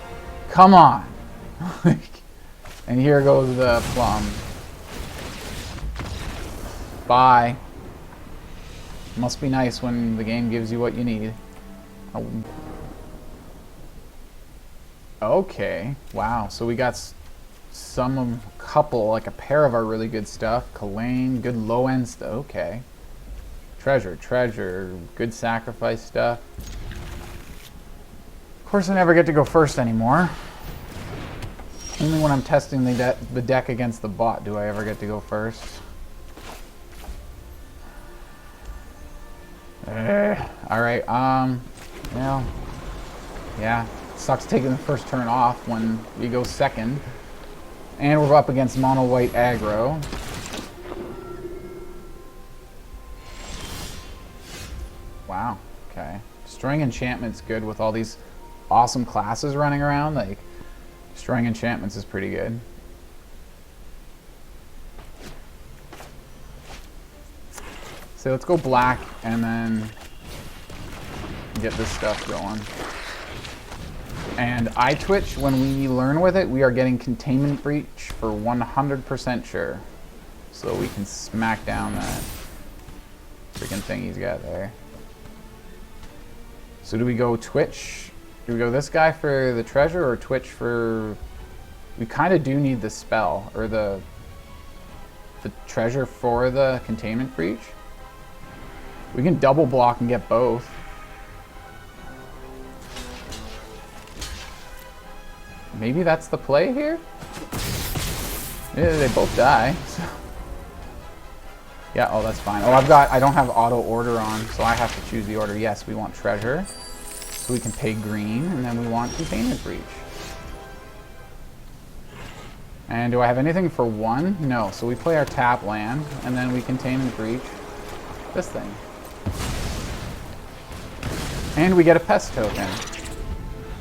Come on. And here goes the plum. Bye. Must be nice when the game gives you what you need. Oh. Okay. Wow. So we got like a pair of our really good stuff. Kalain, good low end stuff. Okay. Treasure, good sacrifice stuff. Of course, I never get to go first anymore. Only when I'm testing the deck against the bot do I ever get to go first. Alright, well, yeah, sucks taking the first turn off when we go second. And we're up against mono white aggro. Wow, okay. Destroying enchantment's good with all these awesome classes running around. Like, destroying enchantments is pretty good. So let's go black and then get this stuff going. And Eyetwitch, when we learn with it, we are getting Containment Breach for 100% sure. So we can smack down that freaking thing he's got there. So do we go Twitch? Do we go this guy for the treasure or Twitch for... We kind of do need the spell, or the treasure for the Containment Breach. We can double block and get both. Maybe that's the play here? Yeah, they both die. So. Yeah, oh, that's fine. Oh, I don't have auto order on, so I have to choose the order. Yes, we want treasure, so we can pay green, and then we want Containment Breach. And do I have anything for 1? No, so we play our tap land, and then we Containment Breach this thing. And we get a pest token.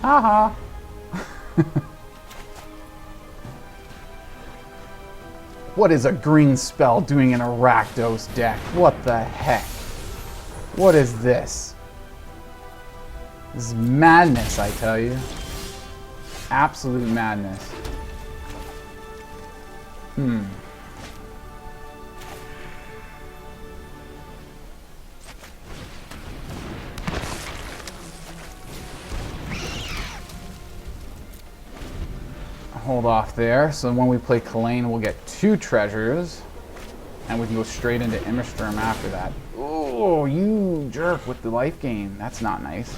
Haha. What is a green spell doing in a Rakdos deck? What the heck? What is this? This is madness, I tell you. Absolute madness. Hold off there. So when we play Kalain, we'll get 2 treasures. And we can go straight into Immersturm after that. Oh, you jerk with the life gain. That's not nice.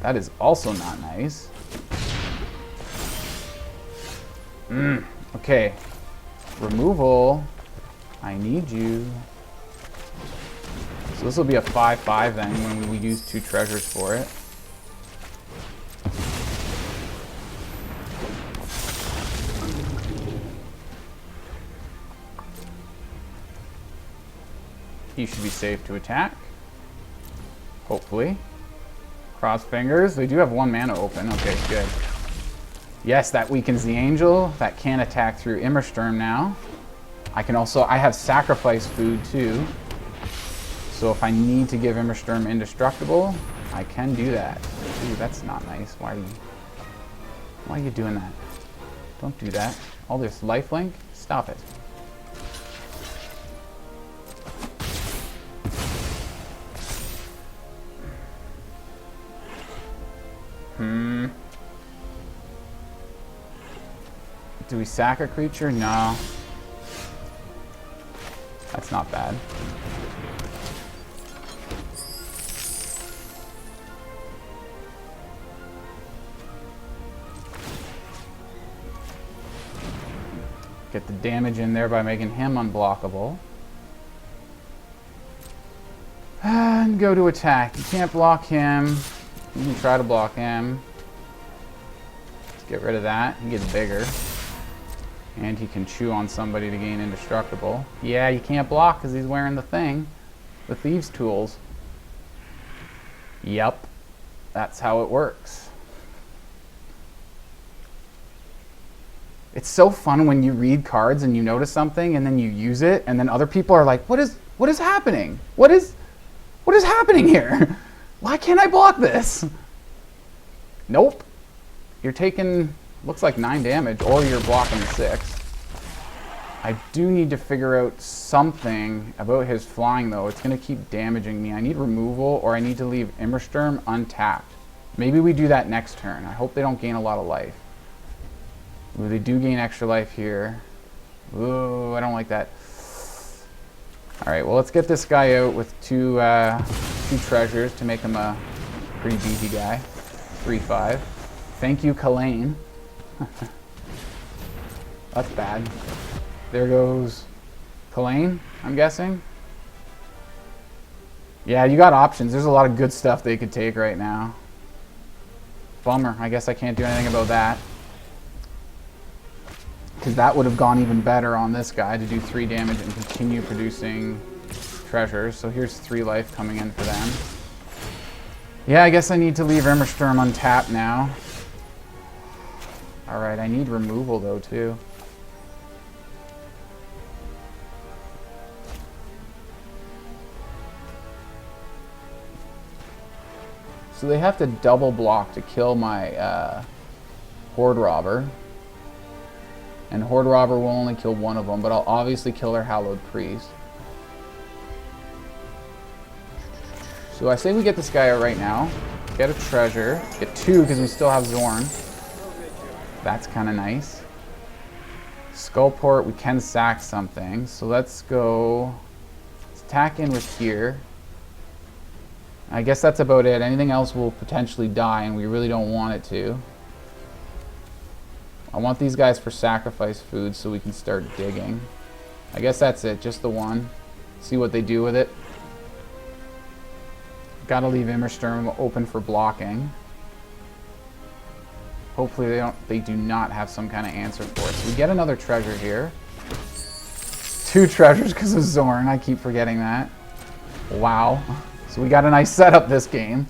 That is also not nice. Okay. Removal. I need you. So this will be a 5/5 then when we use 2 treasures for it. He should be safe to attack. Hopefully. Cross fingers. They do have 1 mana open. Okay, good. Yes, that weakens the angel. That can attack through Immersturm now. I have sacrifice food too. So if I need to give Immersturm indestructible, I can do that. Ooh, that's not nice. Why are you doing that? Don't do that. Oh, there's lifelink? Stop it. Do we sack a creature? No. That's not bad. Get the damage in there by making him unblockable. And go to attack. You can't block him. You can try to block him. Let's get rid of that. He gets bigger. And he can chew on somebody to gain indestructible. Yeah, you can't block because he's wearing the thing. The Thieves' Tools. Yep. That's how it works. It's so fun when you read cards and you notice something and then you use it and then other people are like, what is happening? What is happening here? Why can't I block this? Nope. You're taking, looks like 9 damage, or you're blocking 6. I do need to figure out something about his flying, though. It's going to keep damaging me. I need removal, or I need to leave Immersturm untapped. Maybe we do that next turn. I hope they don't gain a lot of life. Ooh, they do gain extra life here. Ooh, I don't like that. Alright, well, let's get this guy out with two treasures to make him a pretty beefy guy. 3/5. Thank you, Kalain. That's bad. There goes Kalain, I'm guessing. Yeah, you got options. There's a lot of good stuff they could take right now. Bummer. I guess I can't do anything about that. Because that would have gone even better on this guy to do 3 damage and continue producing treasures. So here's 3 life coming in for them. Yeah, I guess I need to leave Immersturm untapped now. Alright, I need removal though too. So they have to double block to kill my Horde Robber. And Horde Robber will only kill one of them, but I'll obviously kill their Hallowed Priest. So I say we get this guy out right now. Get a treasure. Get 2 because we still have Zorn. That's kind of nice. Skullport, we can sack something. So let's go. Let's attack in with here. I guess that's about it. Anything else will potentially die, and we really don't want it to. I want these guys for sacrifice food so we can start digging. I guess that's it, just the one. See what they do with it. Gotta leave Immersturm open for blocking. Hopefully they do not have some kind of answer for it. So we get another treasure here. 2 treasures because of Zorn. I keep forgetting that. Wow. So we got a nice setup this game.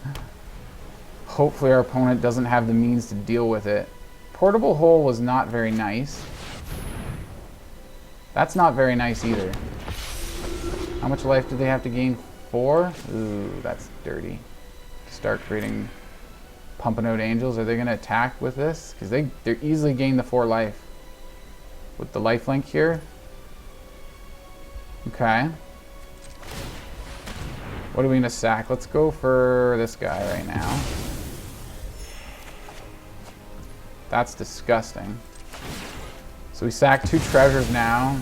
Hopefully our opponent doesn't have the means to deal with it. Portable hole was not very nice. That's not very nice either. How much life do they have to gain? 4? Ooh, that's dirty. Start creating pumping out angels. Are they going to attack with this? Because they're easily gain the 4 life. With the lifelink here. Okay. What are we going to sack? Let's go for this guy right now. That's disgusting. So we sack 2 treasures now.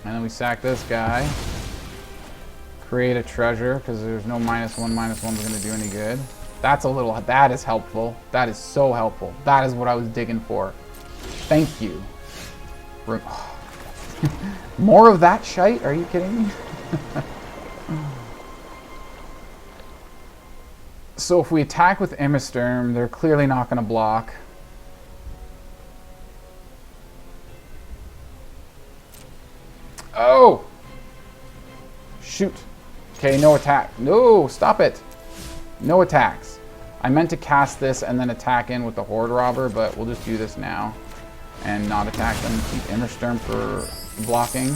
And then we sack this guy. Create a treasure, because there's no -1, -1's going to do any good. That is helpful. That is so helpful. That is what I was digging for. Thank you. More of that shite? Are you kidding me? So if we attack with Immersturm, they're clearly not going to block. Oh! Shoot. Okay, no attack. No, stop it. No attacks. I meant to cast this and then attack in with the Horde Robber, but we'll just do this now. And not attack them. Keep Immersturm for blocking.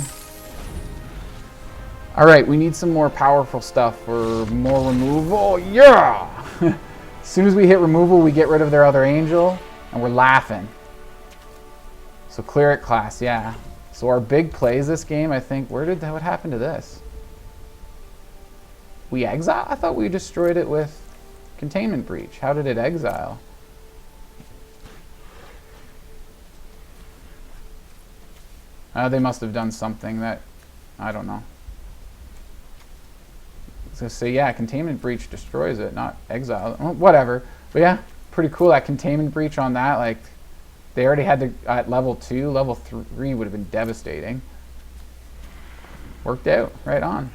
Alright, we need some more powerful stuff for more removal. Yeah! As soon as we hit removal, we get rid of their other angel, and we're laughing. So cleric class, yeah. So our big plays this game, I think, what happened to this? We exile? I thought we destroyed it with Containment Breach. How did it exile? They must have done something that, I don't know. So say, yeah, Containment Breach destroys it, not exile. Well, whatever. But yeah, pretty cool. That Containment Breach on that, like, they already had the, at level 2, level 3 would have been devastating. Worked out, right on.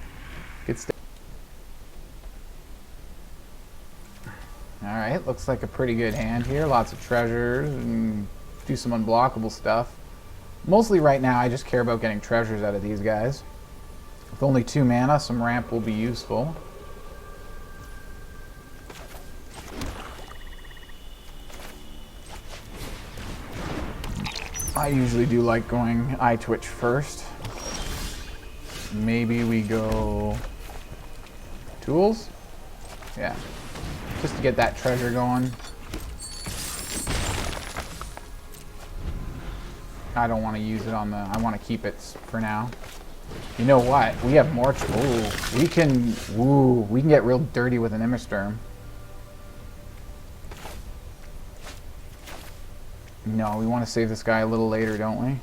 Good stuff. Alright, looks like a pretty good hand here. Lots of treasures and do some unblockable stuff. Mostly right now, I just care about getting treasures out of these guys. With only 2 mana, some ramp will be useful. I usually do like going Eyetwitch first. Maybe we go tools? Yeah. Just to get that treasure going. I don't want to use it on the... I want to keep it for now. You know what? We have more... Ooh, we can get real dirty with an Immersturm. No, we want to save this guy a little later, don't we?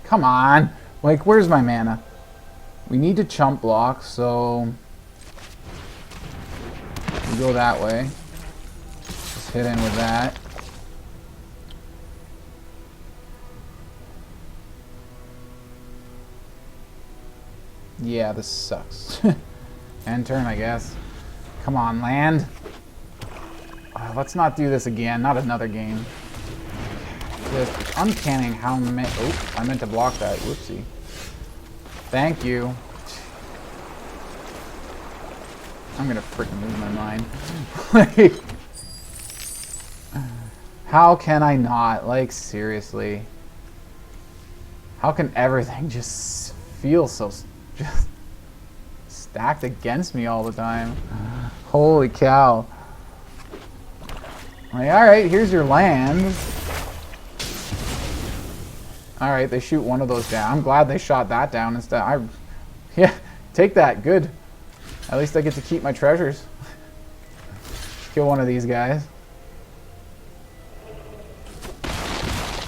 Come on! Like, where's my mana? We need to chump block, so... we go that way. Just hit in with that. Yeah, this sucks. End turn, I guess. Come on, land. Let's not do this again. Not another game. Just uncanny how many... Oh, I meant to block that. Whoopsie. Thank you. I'm gonna freaking lose my mind. Like, how can I not? Like, seriously. How can everything just feel so... just stacked against me all the time? Holy cow. Like, alright, here's your land. Alright, they shoot one of those down. I'm glad they shot that down instead. Yeah, take that. Good. At least I get to keep my treasures. Kill one of these guys.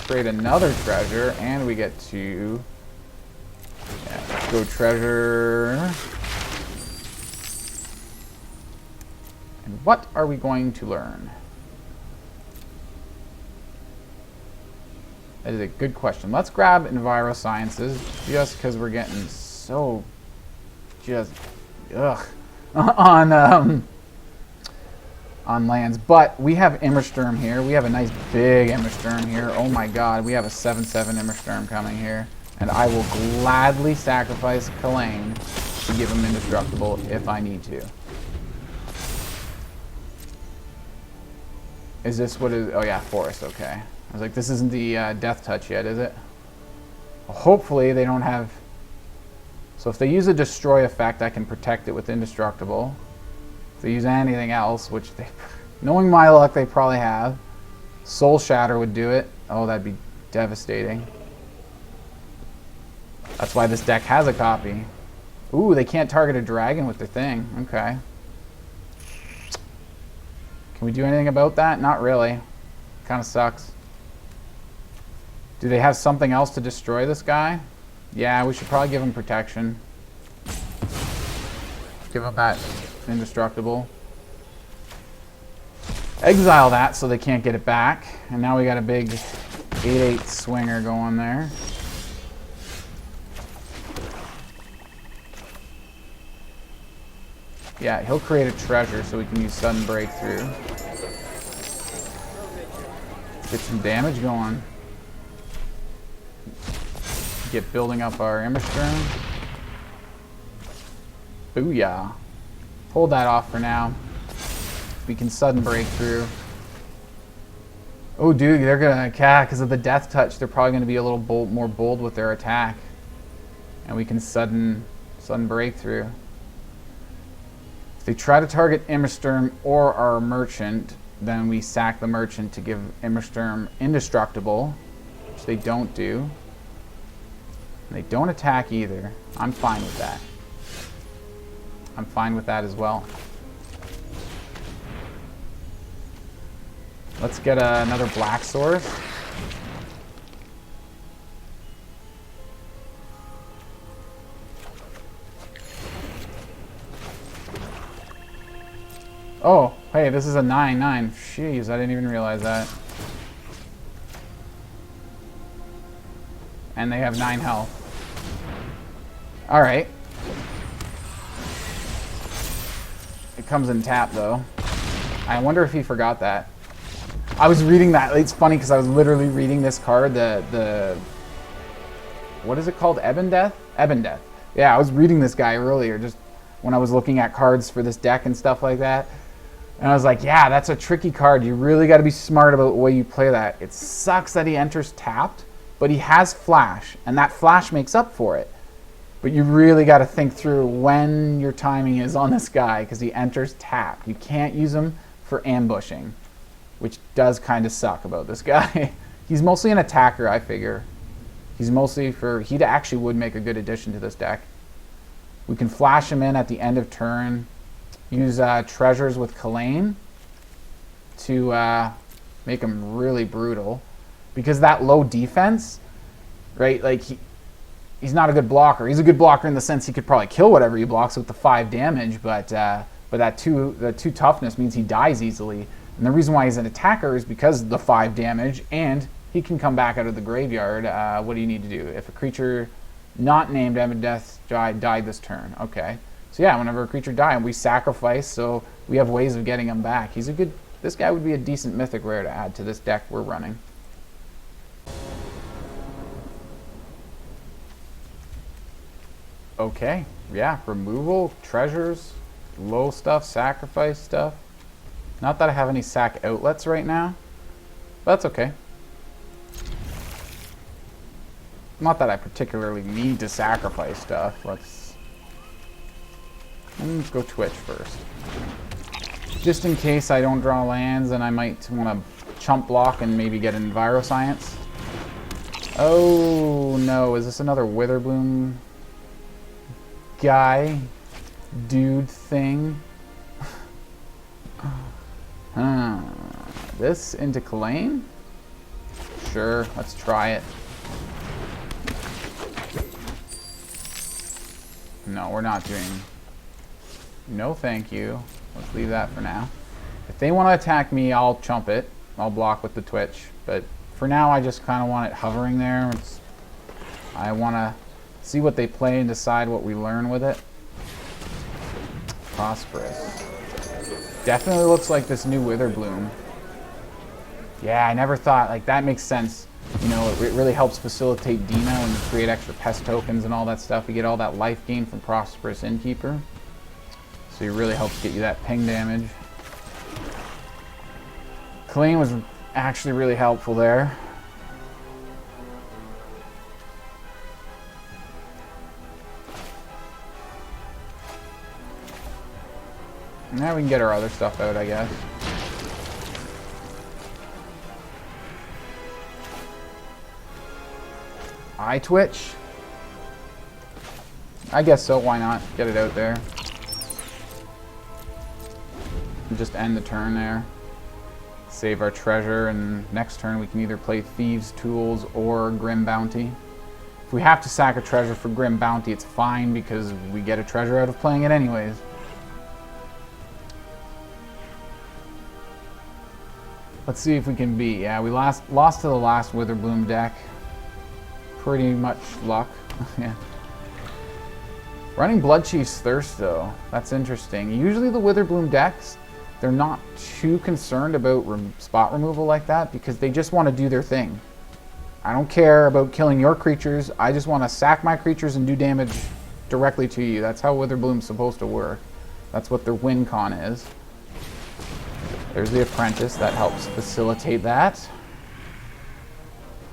Create another treasure, and we get to... yeah, let's go treasure. And what are we going to learn? That is a good question. Let's grab Envirosciences, just because we're getting so just on lands. But we have Immersturm here. We have a nice big Immersturm here. Oh my god, we have a 7/7 Immersturm coming here. And I will gladly sacrifice Kalain to give him indestructible if I need to. Is this what is... Oh yeah, Forest, okay. I was like, this isn't the Death Touch yet, is it? Well, hopefully they don't have... So if they use a Destroy effect, I can protect it with indestructible. If they use anything else, which they... Knowing my luck, they probably have. Soul Shatter would do it. Oh, that'd be devastating. That's why this deck has a copy. Ooh, they can't target a dragon with their thing. Okay. Can we do anything about that? Not really. Kind of sucks. Do they have something else to destroy this guy? Yeah, we should probably give him protection. Give him that indestructible. Exile that so they can't get it back. And now we got a big 8/8 swinger going there. Yeah, he'll create a treasure so we can use sudden breakthrough. Get some damage going. Get building up our Immersturm. Booyah. Hold that off for now. We can sudden breakthrough. Oh dude, they're gonna because of the Death Touch, they're probably gonna be a little more bold with their attack. And we can sudden breakthrough. If they try to target Immersturm or our merchant, then we sack the merchant to give Immersturm indestructible, which they don't do. And they don't attack either. I'm fine with that. I'm fine with that as well. Let's get another Black Source. Oh, hey, this is a 9/9. Jeez, I didn't even realize that. And they have 9 health. Alright. It comes in tap, though. I wonder if he forgot that. I was reading that. It's funny because I was literally reading this card, the what is it called? Ebon Death? Ebon Death. Yeah, I was reading this guy earlier, just when I was looking at cards for this deck and stuff like that. And I was like, yeah, that's a tricky card. You really got to be smart about the way you play that. It sucks that he enters tapped, but he has Flash, and that Flash makes up for it. But you really got to think through when your timing is on this guy, because he enters tapped. You can't use him for ambushing, which does kind of suck about this guy. He's mostly an attacker, I figure. He's mostly for... He actually would make a good addition to this deck. We can flash him in at the end of turn. Use treasures with Kalain to make him really brutal. Because that low defense, right? Like, he's not a good blocker. He's a good blocker in the sense he could probably kill whatever he blocks with the 5 damage, but that 2 toughness means he dies easily. And the reason why he's an attacker is because of the 5 damage, and he can come back out of the graveyard. What do you need to do? If a creature not named Ebon Death died this turn. Okay. So yeah, whenever a creature dies, we sacrifice, so we have ways of getting him back. He's a good... This guy would be a decent mythic rare to add to this deck we're running. Okay. Yeah, removal, treasures, low stuff, sacrifice stuff. Not that I have any sack outlets right now, but that's okay. Not that I particularly need to sacrifice stuff. Let's go Twitch first. Just in case I don't draw lands and I might want to chump block and maybe get an Enviroscience. Oh no, is this another Witherbloom guy? Dude thing? This into Kalain? Sure, let's try it. No, we're not doing... No thank you. Let's leave that for now. If they want to attack me, I'll chump it. I'll block with the Twitch, but For now, I just kind of want it hovering there. I want to see what they play and decide what we learn with it. Prosperous. Definitely looks like this new Witherbloom. Yeah, I never thought, like, that makes sense. You know, it really helps facilitate Dina and you create extra pest tokens and all that stuff. You get all that life gain from Prosperous Innkeeper. So it really helps get you that ping damage. Kalain was actually really helpful there. Now we can get our other stuff out, I guess. Eyetwitch? I guess so, why not? Get it out there. Just end the turn there. Save our treasure, and next turn we can either play Thieves' Tools or Grim Bounty. If we have to sack a treasure for Grim Bounty, it's fine because we get a treasure out of playing it anyways. Let's see if we can beat. Yeah, we lost to the last Witherbloom deck. Pretty much luck. Yeah. Running Bloodchief's Thirst, though. That's interesting. Usually the Witherbloom decks, they're not too concerned about spot removal like that because they just want to do their thing. I don't care about killing your creatures. I just want to sack my creatures and do damage directly to you. That's how Witherbloom's supposed to work. That's what their win con is. There's the Apprentice. That helps facilitate that.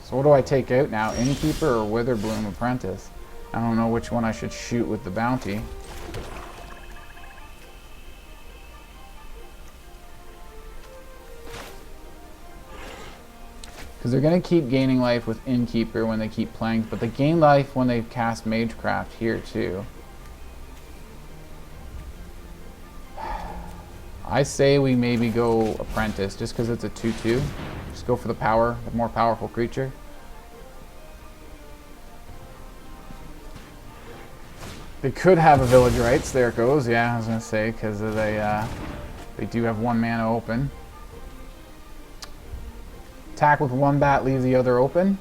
So what do I take out now? Innkeeper or Witherbloom Apprentice? I don't know which one I should shoot with the bounty. Because they're going to keep gaining life with Innkeeper when they keep playing, but they gain life when they cast Magecraft here too. I say we maybe go Apprentice just because it's a 2/2. Just go for the power, the more powerful creature. They could have a Village Rites. There it goes. Yeah, I was gonna say because they do have 1 mana open. Attack with 1 bat, leave the other open.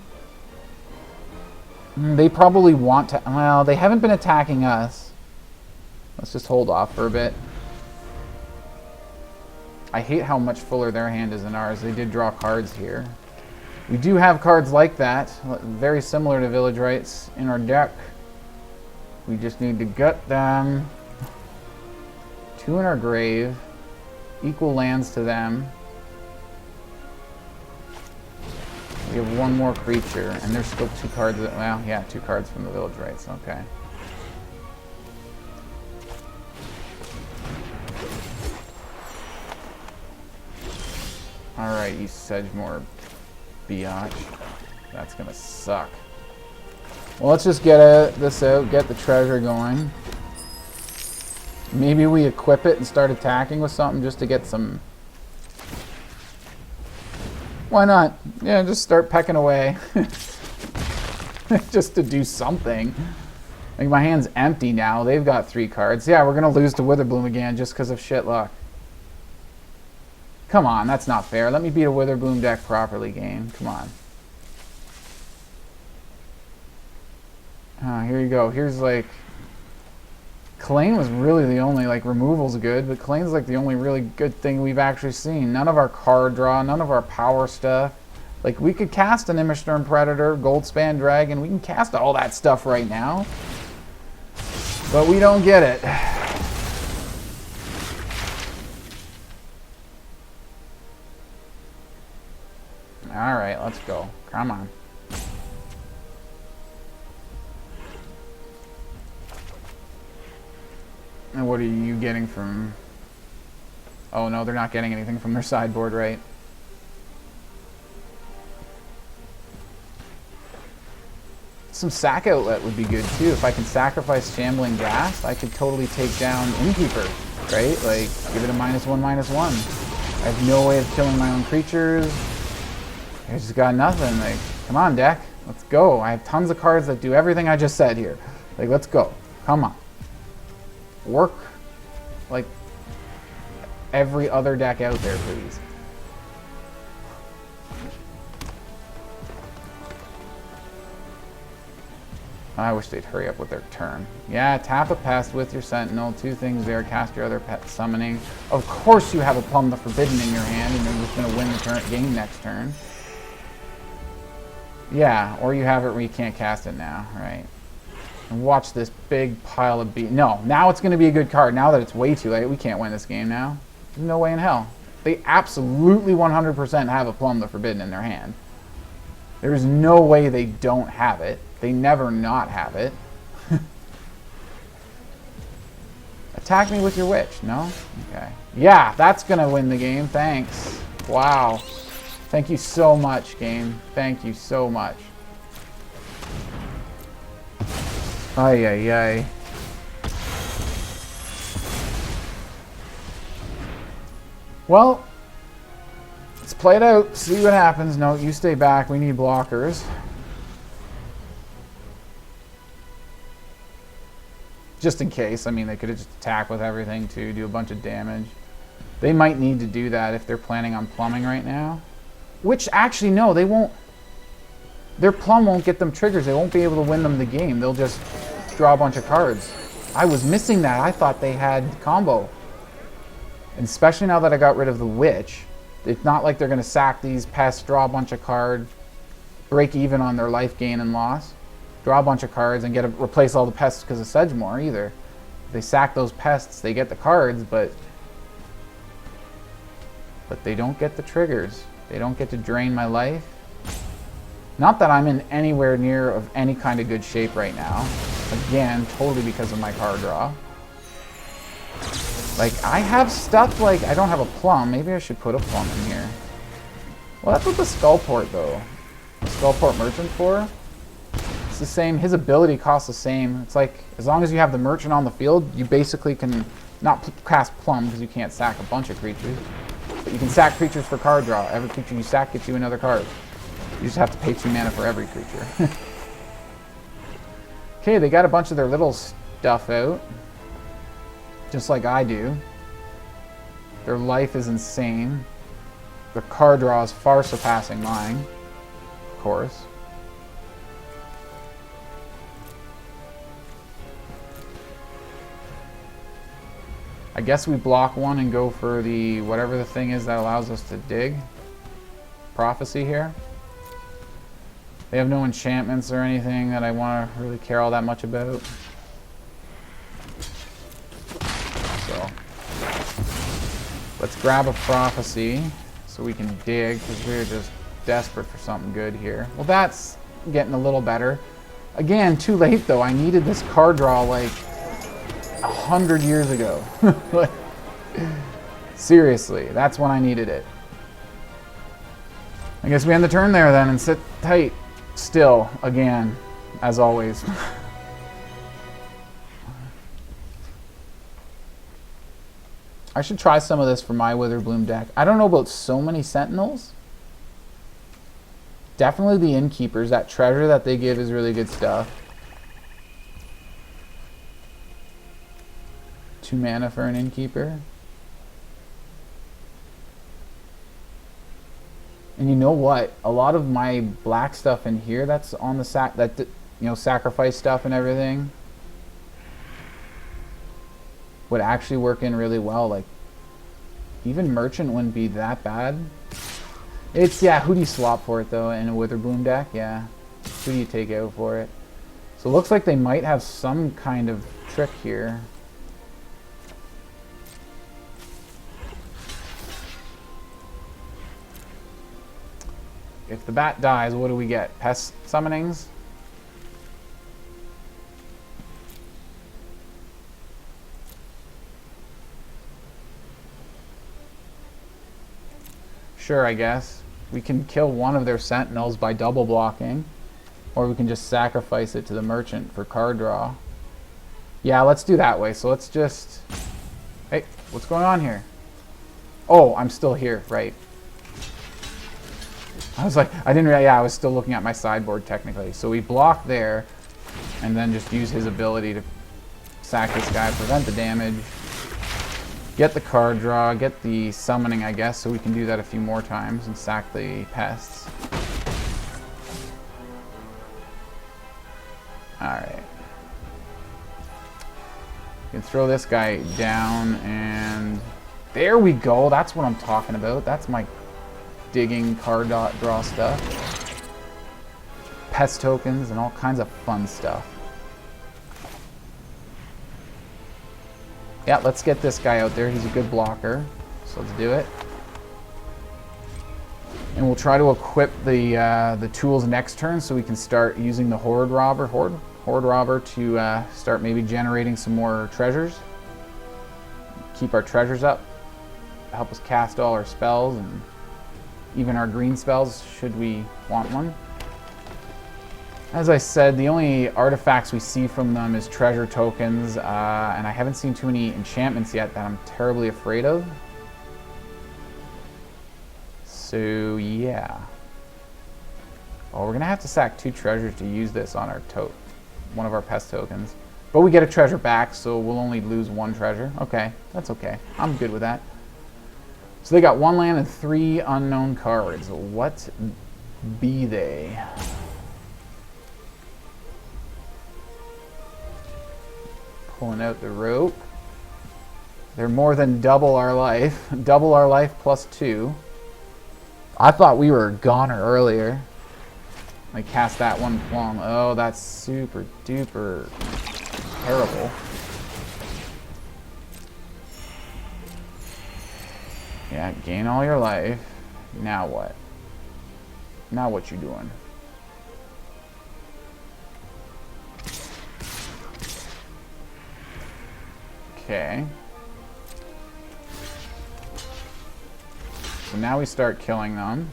They probably want to. Well, they haven't been attacking us. Let's just hold off for a bit. I hate how much fuller their hand is than ours. They did draw cards here. We do have cards like that, very similar to Village Rites in our deck. We just need to gut them. 2 in our grave. Equal lands to them. We have 1 more creature, and there's still 2 cards. Well, yeah, 2 cards from the Village Rites. Okay. Alright, you Sedgemoor biatch. That's gonna suck. Well, let's just get this out, get the treasure going. Maybe we equip it and start attacking with something just to get some... Why not? Yeah, just start pecking away. Just to do something. Like, my hand's empty now. They've got 3 cards. Yeah, we're gonna lose to Witherbloom again just because of shit luck. Come on, that's not fair. Let me beat a Witherbloom deck properly, game. Come on. Here you go. Here's like... Kalain was really the only, like, removal's good, but Kalain's like the only really good thing we've actually seen. None of our card draw, none of our power stuff. Like, we could cast an Immersturm Predator, Goldspan Dragon. We can cast all that stuff right now. But we don't get it. Alright, let's go. Come on. And what are you getting from... Oh no, they're not getting anything from their sideboard, right? Some sack outlet would be good too. If I can sacrifice Shambling Ghast, I could totally take down Innkeeper, right? Like, give it a -1/-1. I have no way of killing my own creatures. I just got nothing. Like, come on, deck. Let's go. I have tons of cards that do everything I just said here. Like, let's go. Come on. Work like every other deck out there, please. I wish they'd hurry up with their turn. Yeah, tap a pest with your sentinel. 2 things there. Cast your other pet summoning. Of course you have a Plumb the Forbidden in your hand, and you're just going to win the game next turn. Yeah, or you have it where you can't cast it now, right? And watch this big pile of beat. No, now it's going to be a good card. Now that it's way too late, we can't win this game now. There's no way in hell. They absolutely 100% have a Plumb the Forbidden in their hand. There's no way they don't have it. They never not have it. Attack me with your witch. No? Okay. Yeah, that's going to win the game. Thanks. Wow. Thank you so much, game. Thank you so much. Ay, ay, ay. Well, let's play it out. See what happens. No, you stay back. We need blockers. Just in case. I mean, they could have just attacked with everything too, do a bunch of damage. They might need to do that if they're planning on plumbing right now. Which, actually, no, they won't. Their plum won't get them triggers. They won't be able to win them the game. They'll just draw a bunch of cards. I was missing that. I thought they had combo. And especially now that I got rid of the witch, it's not like they're going to sack these pests, draw a bunch of cards, break even on their life gain and loss, draw a bunch of cards, and replace all the pests because of Sedgemoor either. If they sack those pests, they get the cards, but they don't get the triggers. They don't get to drain my life. Not that I'm in anywhere near of any kind of good shape right now. Again, totally because of my card draw. Like, I have stuff like, I don't have a plum. Maybe I should put a plum in here. Well, that's what the Skullport, though. The Skullport Merchant for. It's the same. His ability costs the same. It's like, as long as you have the Merchant on the field, you basically can not cast plum because you can't sack a bunch of creatures. But you can sack creatures for card draw. Every creature you sack gets you another card. You just have to pay 2 mana for every creature. Okay, they got a bunch of their little stuff out. Just like I do. Their life is insane. Their card draw is far surpassing mine. Of course. I guess we block one and go for the whatever the thing is that allows us to dig. Prophecy here. They have no enchantments or anything that I want to really care all that much about. So let's grab a prophecy so we can dig because we're just desperate for something good here. Well, that's getting a little better. Again, too late though. I needed this card draw like 100 years ago. Like, seriously, that's when I needed it. I guess we end the turn there then and sit tight still again, as always. I should try some of this for my Witherbloom deck. I don't know about so many Sentinels. Definitely the Innkeepers. That treasure that they give is really good stuff. 2 mana for an Innkeeper. And you know what? A lot of my black stuff in here that's on the sacrifice stuff and everything would actually work in really well. Like, even Merchant wouldn't be that bad. It's, yeah, who do you swap for it though in a Witherbloom deck? Yeah. Who do you take out for it? So it looks like they might have some kind of trick here. If the bat dies, what do we get? Pest summonings? Sure, I guess. We can kill one of their sentinels by double blocking. Or we can just sacrifice it to the merchant for card draw. Yeah, let's do that way. So let's just... Hey, what's going on here? Oh, I'm still here, right. I was like, I didn't really, yeah, I was still looking at my sideboard technically. So we block there, and then just use his ability to sack this guy, prevent the damage, get the card draw, get the summoning, I guess, so we can do that a few more times and sack the pests. Alright. You can throw this guy down and... There we go. That's what I'm talking about. That's my digging card draw stuff. Pest tokens and all kinds of fun stuff. Yeah, let's get this guy out there. He's a good blocker. So let's do it. And we'll try to equip the tools next turn so we can start using the Horde Robber to start maybe generating some more treasures. Keep our treasures up. Help us cast all our spells and even our green spells should we want one. As I said, the only artifacts we see from them is treasure tokens, and I haven't seen too many enchantments yet that I'm terribly afraid of. So yeah. Oh, we're gonna have to sack 2 treasures to use this on our one of our pest tokens. But we get a treasure back, so we'll only lose 1 treasure. Okay, that's okay. I'm good with that. So they got 1 land and 3 unknown cards. What be they? Pulling out the rope. They're more than double our life. Double our life plus 2. I thought we were a goner earlier. I cast that 1 plum. Oh, that's super duper terrible. Yeah, gain all your life. Now what? Now what you doing? Okay. So now we start killing them.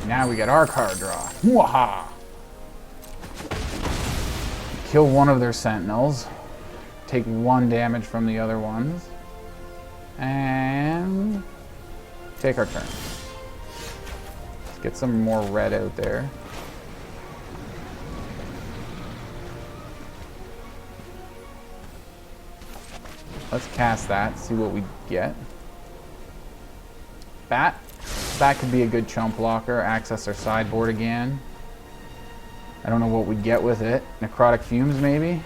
Now we get our card draw. Waha! Kill one of their sentinels. Take 1 damage from the other ones. And take our turn. Let's get some more red out there. Let's cast that, see what we get. Bat. That could be a good chump blocker. Access our sideboard again. I don't know what we'd get with it. Necrotic Fumes, maybe?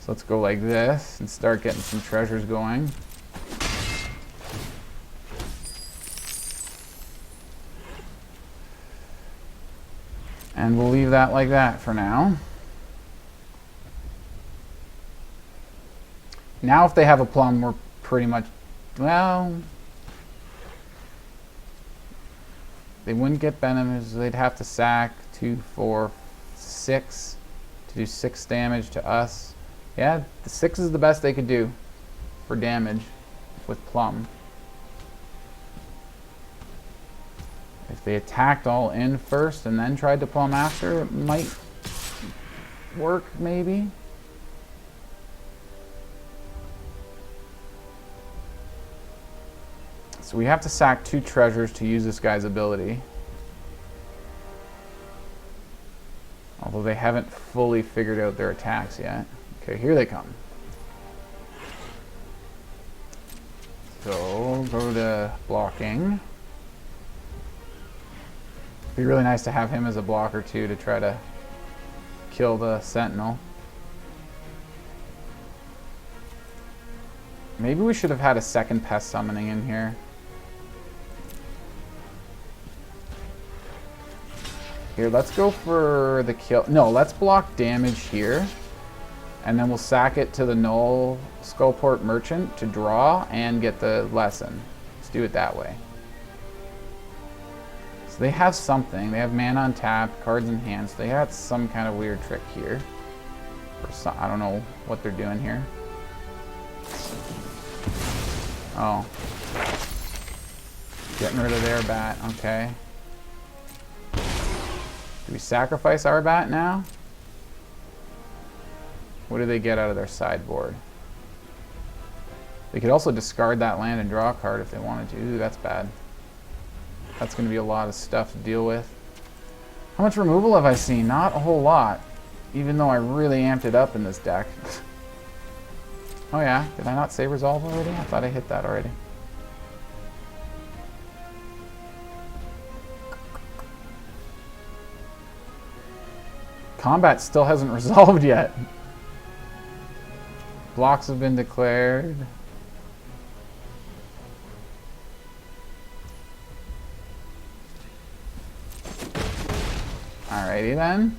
So let's go like this and start getting some treasures going. And we'll leave that like that for now. Now if they have a plum, we're pretty much, well, they wouldn't get venomous. They'd have to sack 2, 4, 6 to do 6 damage to us. Yeah, the 6 is the best they could do for damage with plum. If they attacked all in first and then tried to plum after, it might work maybe. So we have to sack 2 treasures to use this guy's ability. Although they haven't fully figured out their attacks yet. Okay, here they come. So, go to blocking. Be really nice to have him as a blocker too to try to kill the sentinel. Maybe we should have had a second pest summoning in here. Here, let's go for the kill. No, let's block damage here. And then we'll sack it to the Null Skullport Merchant to draw and get the lesson. Let's do it that way. So they have something. They have mana untapped, cards in hand. So they had some kind of weird trick here. Or some, I don't know what they're doing here. Oh. Getting rid of their bat. Okay. Do we sacrifice our bat now? What do they get out of their sideboard? They could also discard that land and draw a card if they wanted to. Ooh, that's bad. That's going to be a lot of stuff to deal with. How much removal have I seen? Not a whole lot. Even though I really amped it up in this deck. Oh yeah, did I not say resolve already? I thought I hit that already. Combat still hasn't resolved yet. Blocks have been declared. Alrighty then.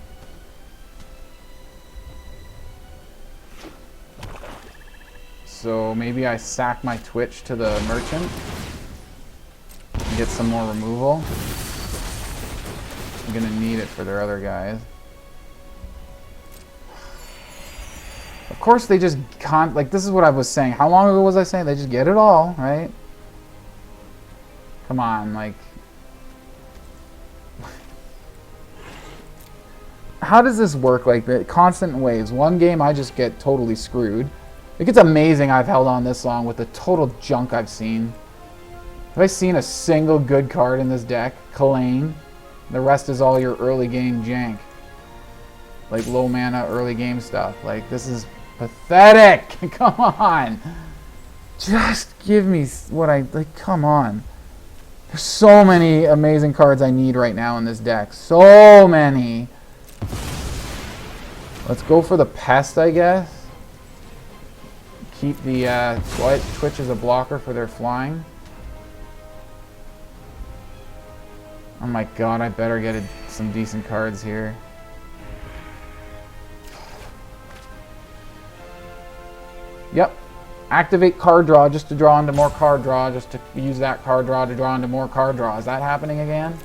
So maybe I sack my Twitch to the merchant and get some more removal. I'm gonna need it for their other guys. Of course they just can't, like, this is what I was saying. How long ago was I saying? They just get it all, right? Come on, like. How does this work like that? Constant waves. One game I just get totally screwed. Like, it's amazing I've held on this long with the total junk I've seen. Have I seen a single good card in this deck? Kalain. The rest is all your early game jank. Like low mana early game stuff. Like, this is pathetic. Come on. Just give me what I, like, come on. There's so many amazing cards I need right now in this deck. So many. Let's go for the pest, I guess. Keep the Twitch as a blocker for their flying. Oh my god, I better get some decent cards here. Yep. Activate card draw just to draw into more card draw, just to use that card draw to draw into more card draw. Is that happening again?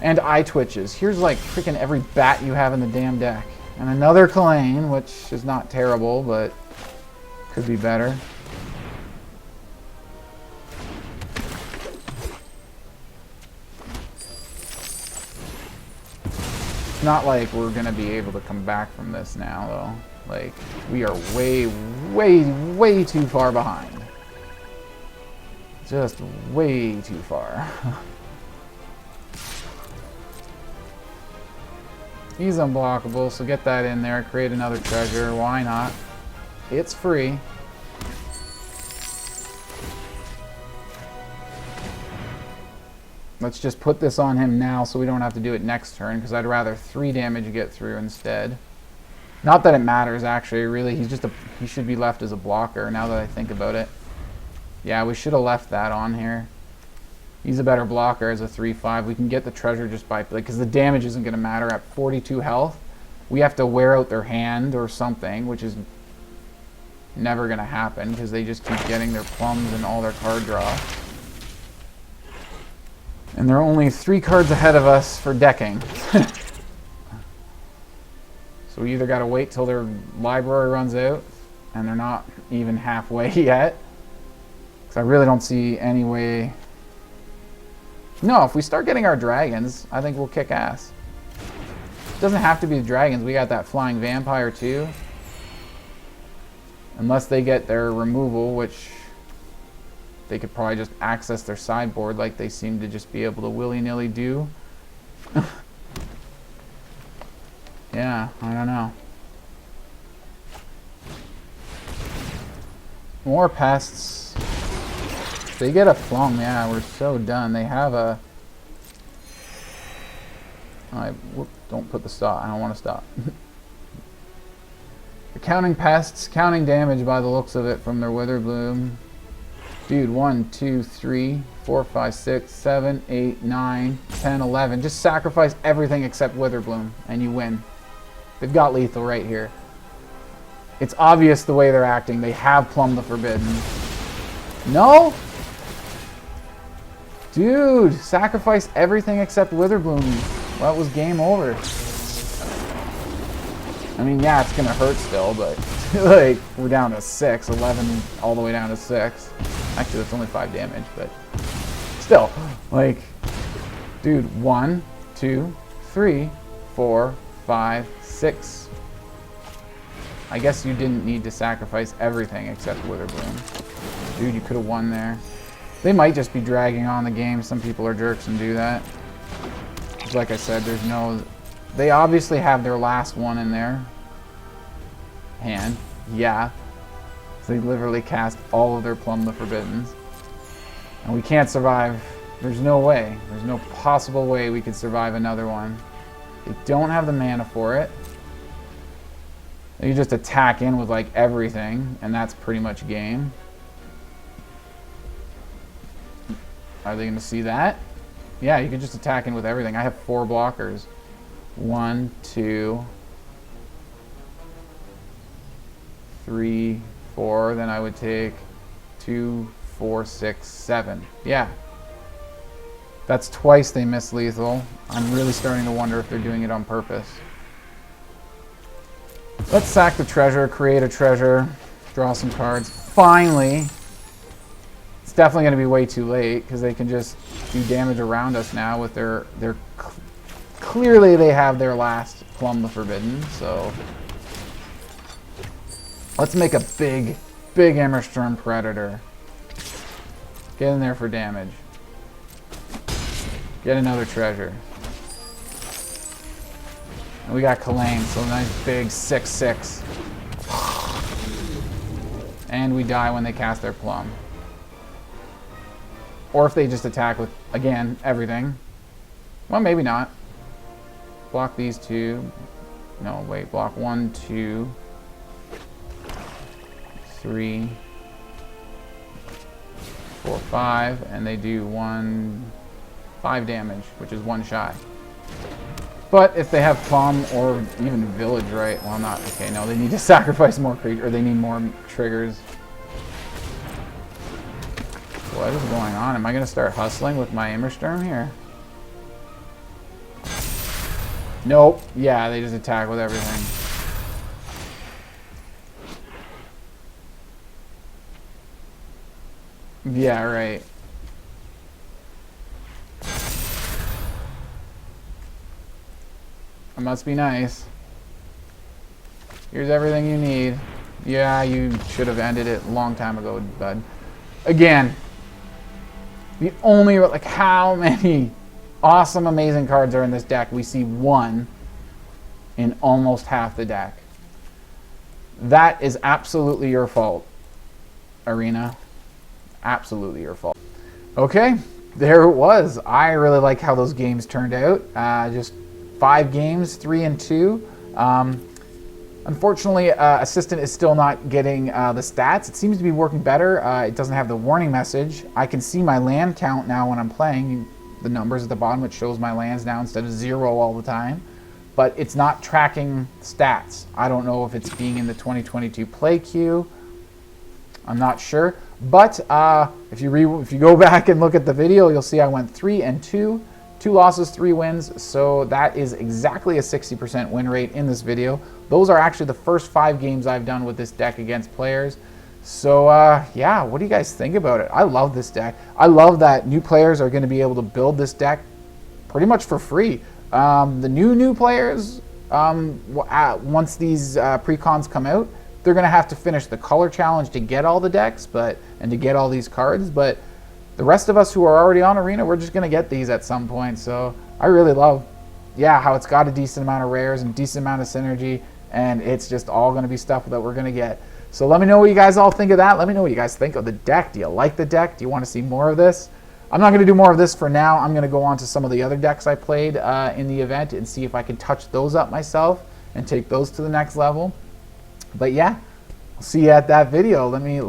And Eyetwitches. Here's like freaking every bat you have in the damn deck. And another Kalain, which is not terrible, but could be better. It's not like we're going to be able to come back from this now, though. Like, we are way, way, way too far behind. Just way too far. He's unblockable, so get that in there. Create another treasure. Why not? It's free. Let's just put this on him now so we don't have to do it next turn, because I'd rather 3 damage get through instead. Not that it matters, actually. Really, he should be left as a blocker, now that I think about it. Yeah, we should have left that on here. He's a better blocker as a 3/5. We can get the treasure just by, like, because the damage isn't going to matter. At 42 health, we have to wear out their hand or something, which is never going to happen because they just keep getting their plums and all their card draw. And they're only 3 cards ahead of us for decking. So we either got to wait till their library runs out, and they're not even halfway yet. Because I really don't see any way. No, if we start getting our dragons, I think we'll kick ass. It doesn't have to be the dragons. We got that flying vampire too. Unless they get their removal, which they could probably just access their sideboard like they seem to just be able to willy-nilly do. Yeah, I don't know. More pests. They get a flung, yeah, we're so done. They have a... don't put the stop. I don't want to stop. They're counting pests, counting damage by the looks of it from their Witherbloom. Dude, 1, 2, 3, 4, 5, 6, 7, 8, 9, 10, 11. Just sacrifice everything except Witherbloom, and you win. They've got lethal right here. It's obvious the way they're acting. They have plumbed the Forbidden. No? Dude, sacrifice everything except Witherbloom. Well, it was game over. I mean, yeah, it's gonna hurt still, but like, we're down to 6, 11, all the way down to 6. Actually, that's only 5 damage, but still, like, dude, 1, 2, 3, 4, 5, 6. I guess you didn't need to sacrifice everything except Witherbloom. Dude, you could have won there. They might just be dragging on the game. Some people are jerks and do that. Like I said, there's no... They obviously have their last one in their hand. Yeah. So they literally cast all of their Plumb the Forbiddens. And we can't survive. There's no way. There's no possible way we could survive another one. They don't have the mana for it. You just attack in with like everything, and that's pretty much game. Are they going to see that? Yeah, you can just attack in with everything. I have 4 blockers. 1, 2, 3, 4. Then I would take 2, 4, 6, 7. Yeah. That's twice they miss lethal. I'm really starting to wonder if they're doing it on purpose. Let's sack the treasure, create a treasure, draw some cards. Finally! It's definitely going to be way too late because they can just do damage around us now with their clearly they have their last Plumb the Forbidden, so let's make a big Immersturm Predator. Get in there for damage. Get another treasure. And we got Kalain, so a nice big 6/6. And we die when they cast their Plumb. Or if they just attack with, again, everything. Well, maybe not. Block these 2. No, wait. Block 1, 2, 3, 4, 5. And they do 5 damage, which is 1 shy. But if they have Plumb or even Village, right? Well, not. Okay, no. They need to sacrifice more creatures, or they need more triggers. What is going on? Am I going to start hustling with my Immersturm here? Nope. Yeah, they just attack with everything. Yeah, right. It must be nice. Here's everything you need. Yeah, you should have ended it a long time ago, bud. Again, the only, like, how many awesome, amazing cards are in this deck? We see 1 in almost half the deck. That is absolutely your fault, Arena. Absolutely your fault. Okay, there it was. I really like how those games turned out. Just 5 games, 3 and 2. Unfortunately, Assistant is still not getting the stats. It seems to be working better. It doesn't have the warning message. I can see my land count now when I'm playing. The numbers at the bottom, which shows my lands now instead of 0 all the time. But it's not tracking stats. I don't know if it's being in the 2022 play queue. I'm not sure. But if you go back and look at the video, you'll see I went 3 and 2. 2 losses, 3 wins, so that is exactly a 60% win rate in this video. Those are actually the first 5 games I've done with this deck against players. So yeah, what do you guys think about it? I love this deck. I love that new players are going to be able to build this deck pretty much for free. The new players, once these pre-cons come out, they're going to have to finish the color challenge to get all the decks, and to get all these cards, but the rest of us who are already on Arena, we're just going to get these at some point. So I really love, how it's got a decent amount of rares and decent amount of synergy, and it's just all going to be stuff that we're going to get. So let me know what you guys all think of that. Let me know what you guys think of the deck. Do you like the deck? Do you want to see more of this? I'm not going to do more of this for now. I'm going to go on to some of the other decks I played in the event and see if I can touch those up myself and take those to the next level. But yeah, I'll see you at that video. Let me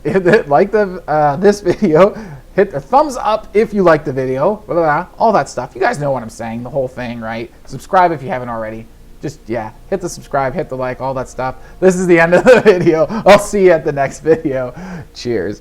this video, hit the thumbs up if you like the video, blah, blah, blah, all that stuff. You guys know what I'm saying, the whole thing, right? Subscribe if you haven't already. Just, hit the subscribe, hit the like, all that stuff. This is the end of the video. I'll see you at the next video. Cheers.